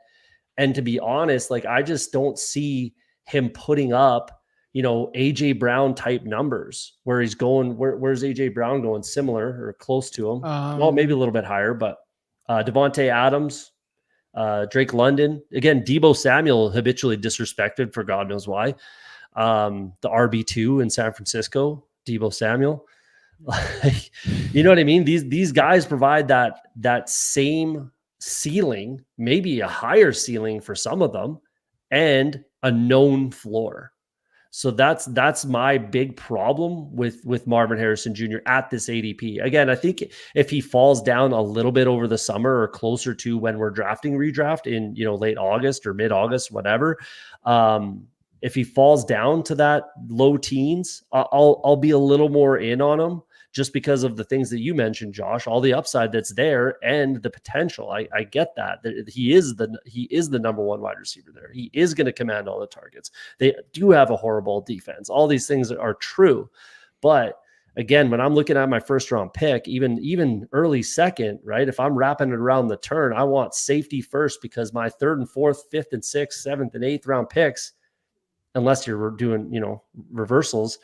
And to be honest, I just don't see him putting up, AJ Brown type numbers where he's going. Where's AJ Brown going? Similar or close to him. Well, maybe a little bit higher, but Devontae Adams, Drake London. Again, Deebo Samuel habitually disrespected for God knows why. The RB2 in San Francisco, Deebo Samuel. You know what I mean? These guys provide that same ceiling, maybe a higher ceiling for some of them, and a known floor. So that's my big problem with Marvin Harrison Jr. at this ADP. Again, I think if he falls down a little bit over the summer or closer to when we're drafting redraft in late August or mid-August, whatever, if he falls down to that low teens, I'll be a little more in on him, just because of the things that you mentioned, Josh, all the upside that's there and the potential. I get that he is the number one wide receiver there. He is going to command all the targets. They do have a horrible defense. All these things are true. But again, when I'm looking at my first round pick, even early second, right? If I'm wrapping it around the turn, I want safety first, because my third and fourth, fifth and sixth, seventh and eighth round picks, unless you're doing, reversals,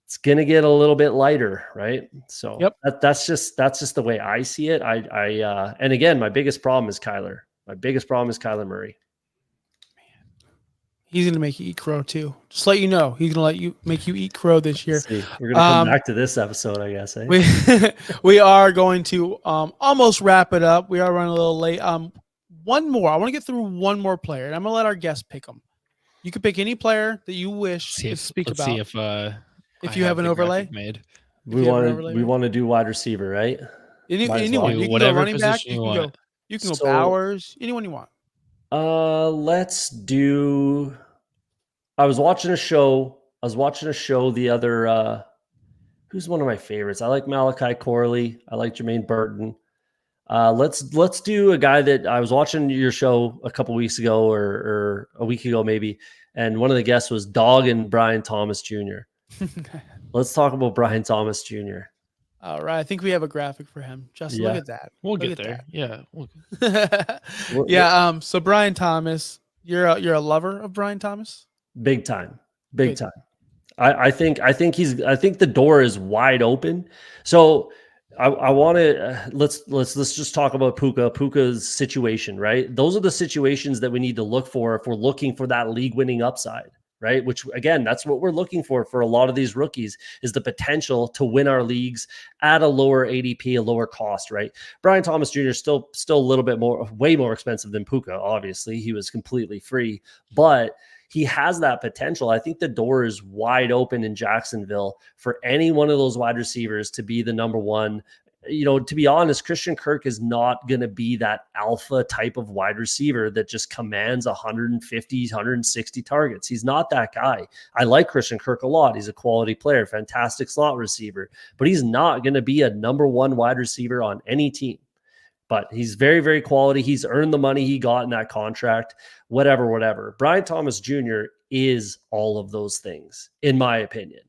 it's going to get a little bit lighter, right? So Yep. that's just the way I see it. And again, my biggest problem is Kyler. My biggest problem is Kyler Murray. He's gonna make you eat crow too. Just let you know, he's gonna make you eat crow this year. See, we're gonna come back to this episode, I guess. Eh? We are going to almost wrap it up. We are running a little late. One more. I want to get through one more player, and I'm gonna let our guests pick them. You can pick any player that you wish to speak about. Let's see if you have an overlay made. We want to do wide receiver, right? Anyone. You can go running back. You can go Bowers. Anyone you want. Let's do. I was watching a show the other. Who's one of my favorites? I like Malachi Corley. I like Jermaine Burton. Let's do a guy that I was watching your show a couple weeks ago or a week ago maybe, and one of the guests was Dog and Brian Thomas Jr. Let's talk about Brian Thomas Jr. All right, I think we have a graphic for him. Just look at that. We'll get there. Yeah. Yeah. So Brian Thomas, you're a lover of Brian Thomas? Big time. I think the door is wide open. So I want to let's just talk about Puka's situation, right? Those are the situations that we need to look for if we're looking for that league-winning upside, right? Which again, that's what we're looking for a lot of these rookies is the potential to win our leagues at a lower ADP, a lower cost, right? Brian Thomas Jr. is still a little bit way more expensive than Puka. Obviously, he was completely free, but he has that potential. I think the door is wide open in Jacksonville for any one of those wide receivers to be the number one. To be honest, Christian Kirk is not going to be that alpha type of wide receiver that just commands 150, 160 targets. He's not that guy. I like Christian Kirk a lot. He's a quality player, fantastic slot receiver, but he's not going to be a number one wide receiver on any team. But he's very, very quality. He's earned the money he got in that contract, whatever. Brian Thomas Jr. is all of those things, in my opinion.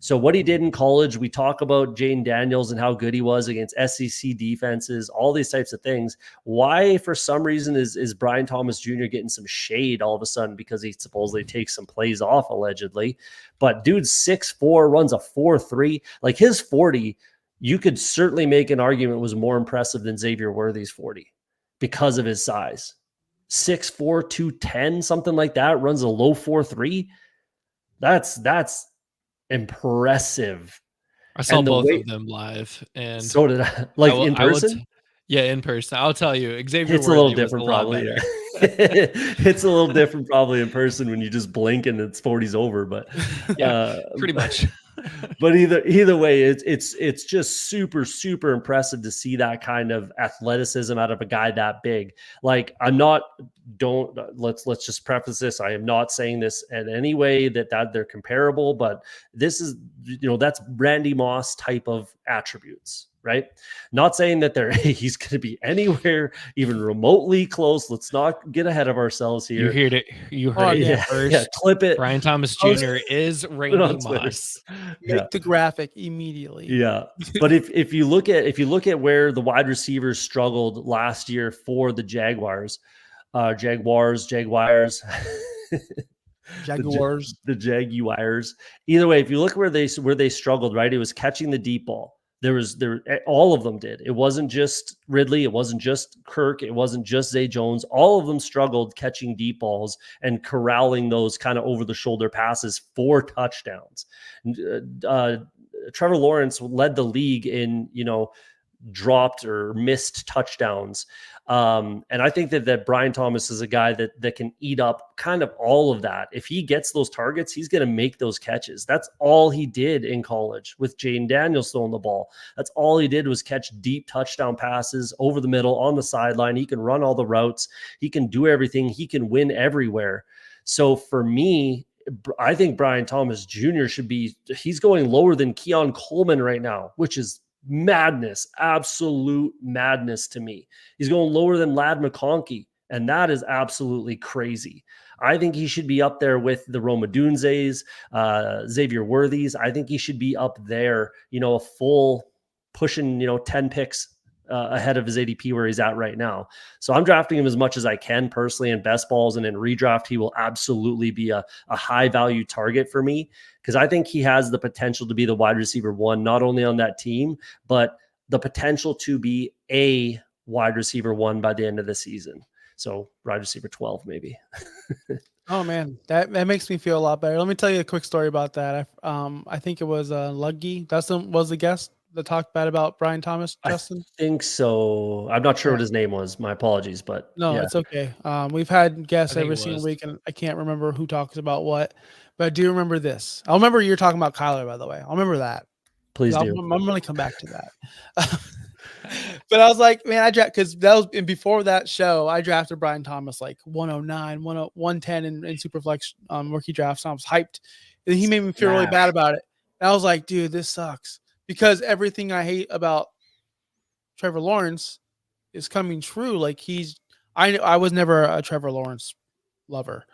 So what he did in college, we talk about Jane Daniels and how good he was against SEC defenses, all these types of things. Why, for some reason, is Brian Thomas Jr. getting some shade all of a sudden because he supposedly takes some plays off, allegedly? But dude's 6'4", runs a 4.3. Like his 40, you could certainly make an argument was more impressive than Xavier Worthy's 40 because of his size. 6'4", 210, something like that, runs a low 4.3. That's impressive. I saw both of them live, and so did I. Like in person? Yeah, in person. I'll tell you, Xavier it's Worthy a little different, was a lot probably. better. It's a little different, probably in person when you just blink and it's 40's over. But yeah, pretty much. But either way, it's just super, super impressive to see that kind of athleticism out of a guy that big. Like let's just preface this. I am not saying this in any way that they're comparable, but this is, that's Randy Moss type of attributes, right? Not saying that he's going to be anywhere even remotely close. Let's not get ahead of ourselves here. You heard it first. Yeah, clip it. Brian Thomas Jr. is Randy Moss. Make the graphic immediately. Yeah, but if you look at where the wide receivers struggled last year for the Jaguars. The Jaguars. Either way, if you look where they struggled, right? It was catching the deep ball. All of them did. It wasn't just Ridley. It wasn't just Kirk. It wasn't just Zay Jones. All of them struggled catching deep balls and corralling those kind of over the shoulder passes for touchdowns. Trevor Lawrence led the league in, dropped or missed touchdowns. And I think that Brian Thomas is a guy that can eat up kind of all of that. If he gets those targets, he's going to make those catches. That's all he did in college with Jaden Daniels throwing the ball. That's all he did was catch deep touchdown passes over the middle on the sideline. He can run all the routes. He can do everything. He can win everywhere. So for me, I think Brian Thomas Jr. he's going lower than Keon Coleman right now, which is madness, absolute madness to me. He's going lower than Ladd McConkey, and that is absolutely crazy. I think he should be up there with the Roma Dunzes, Xavier Worthy's. I think he should be up there, a full pushing, 10 picks ahead of his ADP where he's at right now. So I'm drafting him as much as I can personally in best balls, and in redraft, he will absolutely be a high value target for me because I think he has the potential to be the wide receiver 1, not only on that team, but the potential to be a wide receiver 1 by the end of the season. So wide receiver 12, maybe. Oh man, that makes me feel a lot better. Let me tell you a quick story about that. I think it was Luggy. Was the guest that talked bad about Brian Thomas, Justin? I think so. I'm not sure what his name was. My apologies, but no, yeah. it's okay. We've had guests I think every it single was. week, and I can't remember who talks about what, but I do remember this. I'll remember you're talking about Kyler, by the way. I'll remember that. Please do. I'm going to come back to that. But I was like, man, I draft because that was and before that show, I drafted Brian Thomas like 109, 110 in Superflex rookie drafts. So I was hyped. And he made me feel really bad about it. And I was like, dude, this sucks. Because everything I hate about Trevor Lawrence is coming true. Like I was never a Trevor Lawrence lover.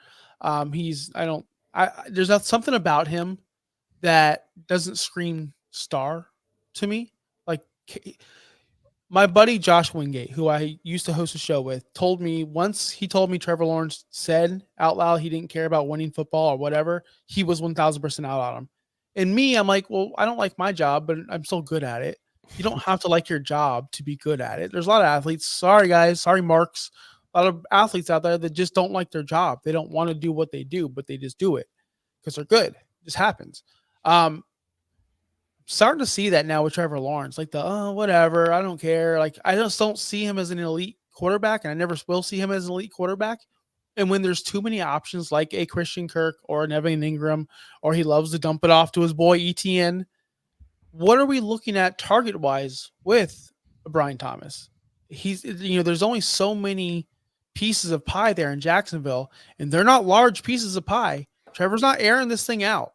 There's not something about him that doesn't scream star to me. Like my buddy Josh Wingate, who I used to host a show with, told me Trevor Lawrence said out loud he didn't care about winning football or whatever, he was 1,000% out on him. And me, I'm like, well, I don't like my job, but I'm still good at it. You don't have to like your job to be good at it. There's a lot of athletes. Sorry, guys. Sorry, Marks. A lot of athletes out there that just don't like their job. They don't want to do what they do, but they just do it because they're good. It just happens. Starting to see that now with Trevor Lawrence, like whatever, I don't care. Like I just don't see him as an elite quarterback, and I never will see him as an elite quarterback. And when there's too many options, like a Christian Kirk or an Evan Ingram, or he loves to dump it off to his boy ETN, what are we looking at target wise with Brian Thomas? There's only so many pieces of pie there in Jacksonville, and they're not large pieces of pie. Trevor's not airing this thing out.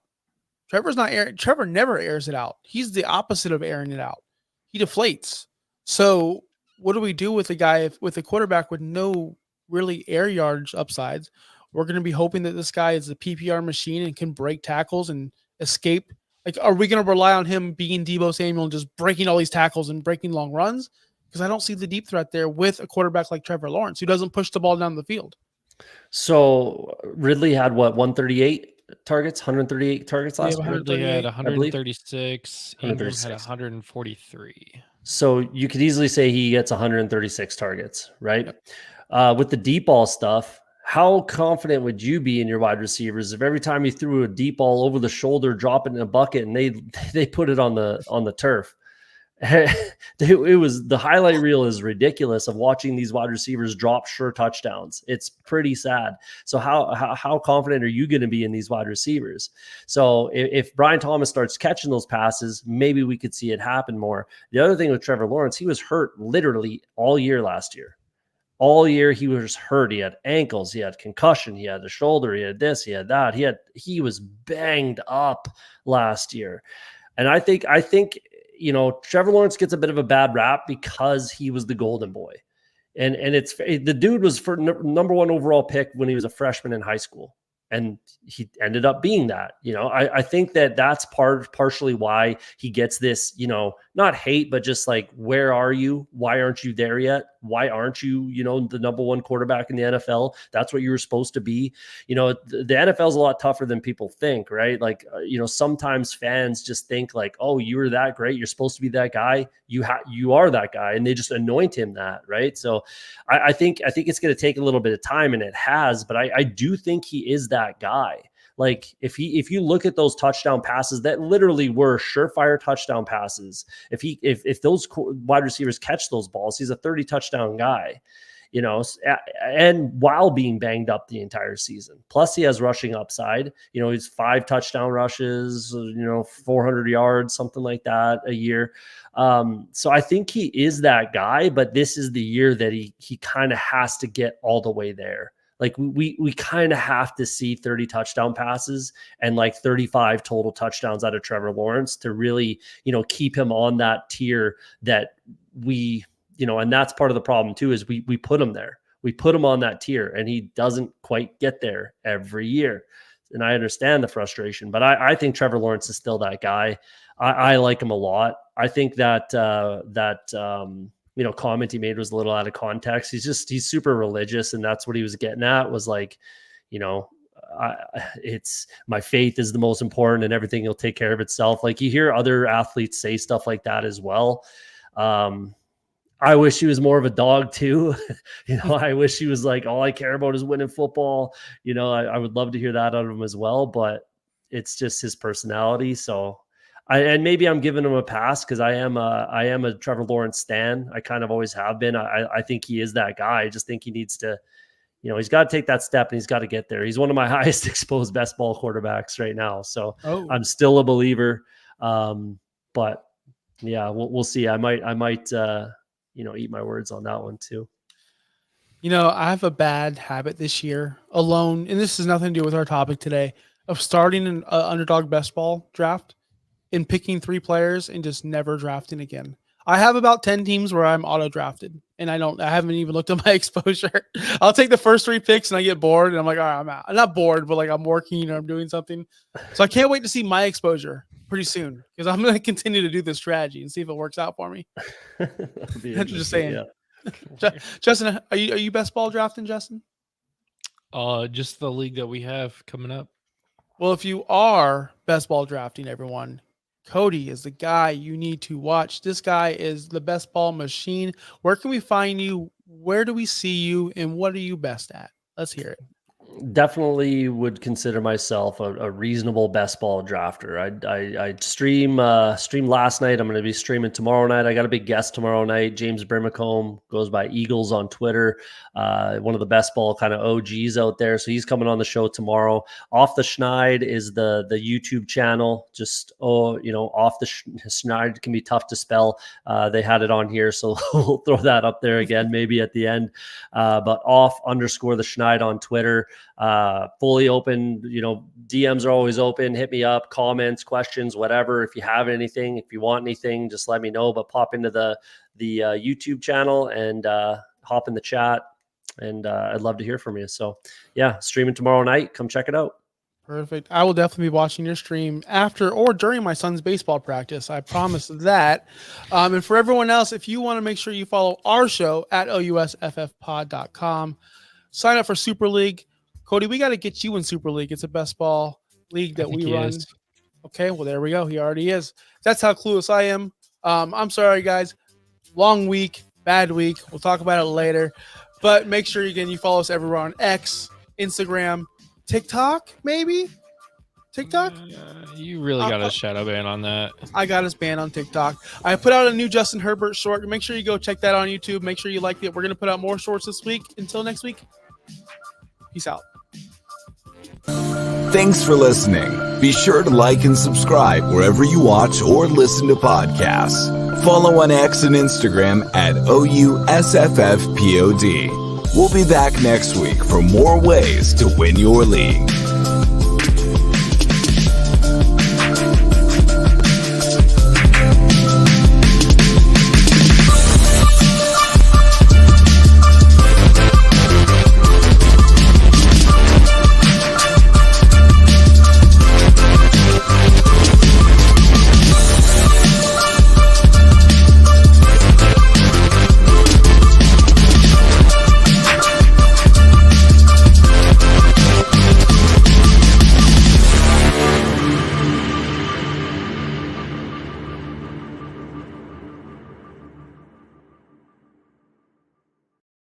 Trevor never airs it out. He's the opposite of airing it out. He deflates. So what do we do with a guy with a quarterback with no really air yards upsides? We're going to be hoping that this guy is a PPR machine and can break tackles and escape. Like, are we going to rely on him being Deebo Samuel and just breaking all these tackles and breaking long runs? Because I don't see the deep threat there with a quarterback like Trevor Lawrence, who doesn't push the ball down the field. So Ridley had what, 138 targets, 138 targets last year? Ridley had 136. Ingram had 143. So you could easily say he gets 136 targets, right? Yep. With the deep ball stuff, how confident would you be in your wide receivers if every time you threw a deep ball over the shoulder, drop it in a bucket, and they put it on the turf? It was the highlight reel is ridiculous of watching these wide receivers drop sure touchdowns. It's pretty sad. So how confident are you going to be in these wide receivers? So if Brian Thomas starts catching those passes, maybe we could see it happen more. The other thing with Trevor Lawrence, he was hurt literally all year last year. All year he was hurt. He had ankles, he had concussion, he had the shoulder, he had this, he had that. He was banged up last year. And I think Trevor Lawrence gets a bit of a bad rap because he was the golden boy. And the dude was for number 1 overall pick when he was a freshman in high school. And he ended up being that. I think that's partially why he gets this, not hate, but just like, where are you? Why aren't you there yet? Why aren't you, the number 1 quarterback in the NFL? That's what you were supposed to be. The NFL is a lot tougher than people think, right? Like, sometimes fans just think like, oh, you were that great. You're supposed to be that guy. You are that guy. And they just anoint him that, right? So I think it's going to take a little bit of time, and it has, but I do think he is that guy. Like if you look at those touchdown passes that literally were surefire touchdown passes, if those wide receivers catch those balls, he's a 30 touchdown guy, and while being banged up the entire season. Plus he has rushing upside. He's 5 touchdown rushes, 400 yards, something like that a year. So I think he is that guy, but this is the year that he kind of has to get all the way there. Like we kind of have to see 30 touchdown passes and like 35 total touchdowns out of Trevor Lawrence to really, keep him on that tier that we, and that's part of the problem too, is we put him there. We put him on that tier and he doesn't quite get there every year. And I understand the frustration, but I think Trevor Lawrence is still that guy. I like him a lot. I think that comment he made was a little out of context. He's super religious, and that's what he was getting at, was like, it's my faith is the most important and everything will take care of itself. Like, you hear other athletes say stuff like that as well. I wish he was more of a dog too. I wish he was like, all I care about is winning football. I would love to hear that out of him as well, but it's just his personality. So and maybe I'm giving him a pass because I am a Trevor Lawrence stan. I kind of always have been. I think he is that guy. I just think he needs to, he's got to take that step and he's got to get there. He's one of my highest exposed best ball quarterbacks right now. So I'm still a believer. But yeah, we'll see. I might eat my words on that one too. I have a bad habit this year alone, and this has nothing to do with our topic today, of starting an underdog best ball draft and picking 3 players and just never drafting again. I have about 10 teams where I'm auto drafted, and I haven't even looked at my exposure. I'll take the first 3 picks and I get bored and I'm like, all right, I'm out. I'm not bored, but like I'm working or I'm doing something. So I can't wait to see my exposure pretty soon, because I'm going to continue to do this strategy and see if it works out for me. Just saying. Yeah. Justin, are you best ball drafting, Justin? Just the league that we have coming up. Well, if you are best ball drafting, everyone, Cody is the guy you need to watch. This guy is the best ball machine. Where can we find you? Where do we see you? And what are you best at? Let's hear it. Definitely would consider myself a reasonable best ball drafter. I stream last night. I'm going to be streaming tomorrow night. I got a big guest tomorrow night. James Brimacombe, goes by Eagles on Twitter. One of the best ball kind of OGs out there. So he's coming on the show tomorrow. Off the Schneid is the YouTube channel. Just, Off the Schneid can be tough to spell. They had it on here, so we'll throw that up there again, maybe at the end. But _the Schneid on Twitter. Fully open, DMs are always open. Hit me up, comments, questions, whatever. If you have anything, if you want anything, just let me know. But pop into the YouTube channel and hop in the chat, and I'd love to hear from you. So yeah, streaming tomorrow night. Come check it out. Perfect. I will definitely be watching your stream after or during my son's baseball practice. I promise that. And for everyone else, if you want to make sure you follow our show at OUSFFpod.com, sign up for Super League. Cody, we got to get you in Super League. It's a best ball league that we run. Okay, well, there we go. He already is. That's how clueless I am. I'm sorry, guys. Long week, bad week. We'll talk about it later. But make sure, again, you follow us everywhere on X, Instagram, TikTok, maybe? TikTok? You really got a shadow ban on that. I got us banned on TikTok. I put out a new Justin Herbert short. Make sure you go check that on YouTube. Make sure you like it. We're going to put out more shorts this week. Until next week, peace out. Thanks for listening. Be sure to like and subscribe wherever you watch or listen to podcasts. Follow on X and Instagram at OUSFFPOD. We'll be back next week for more ways to win your league.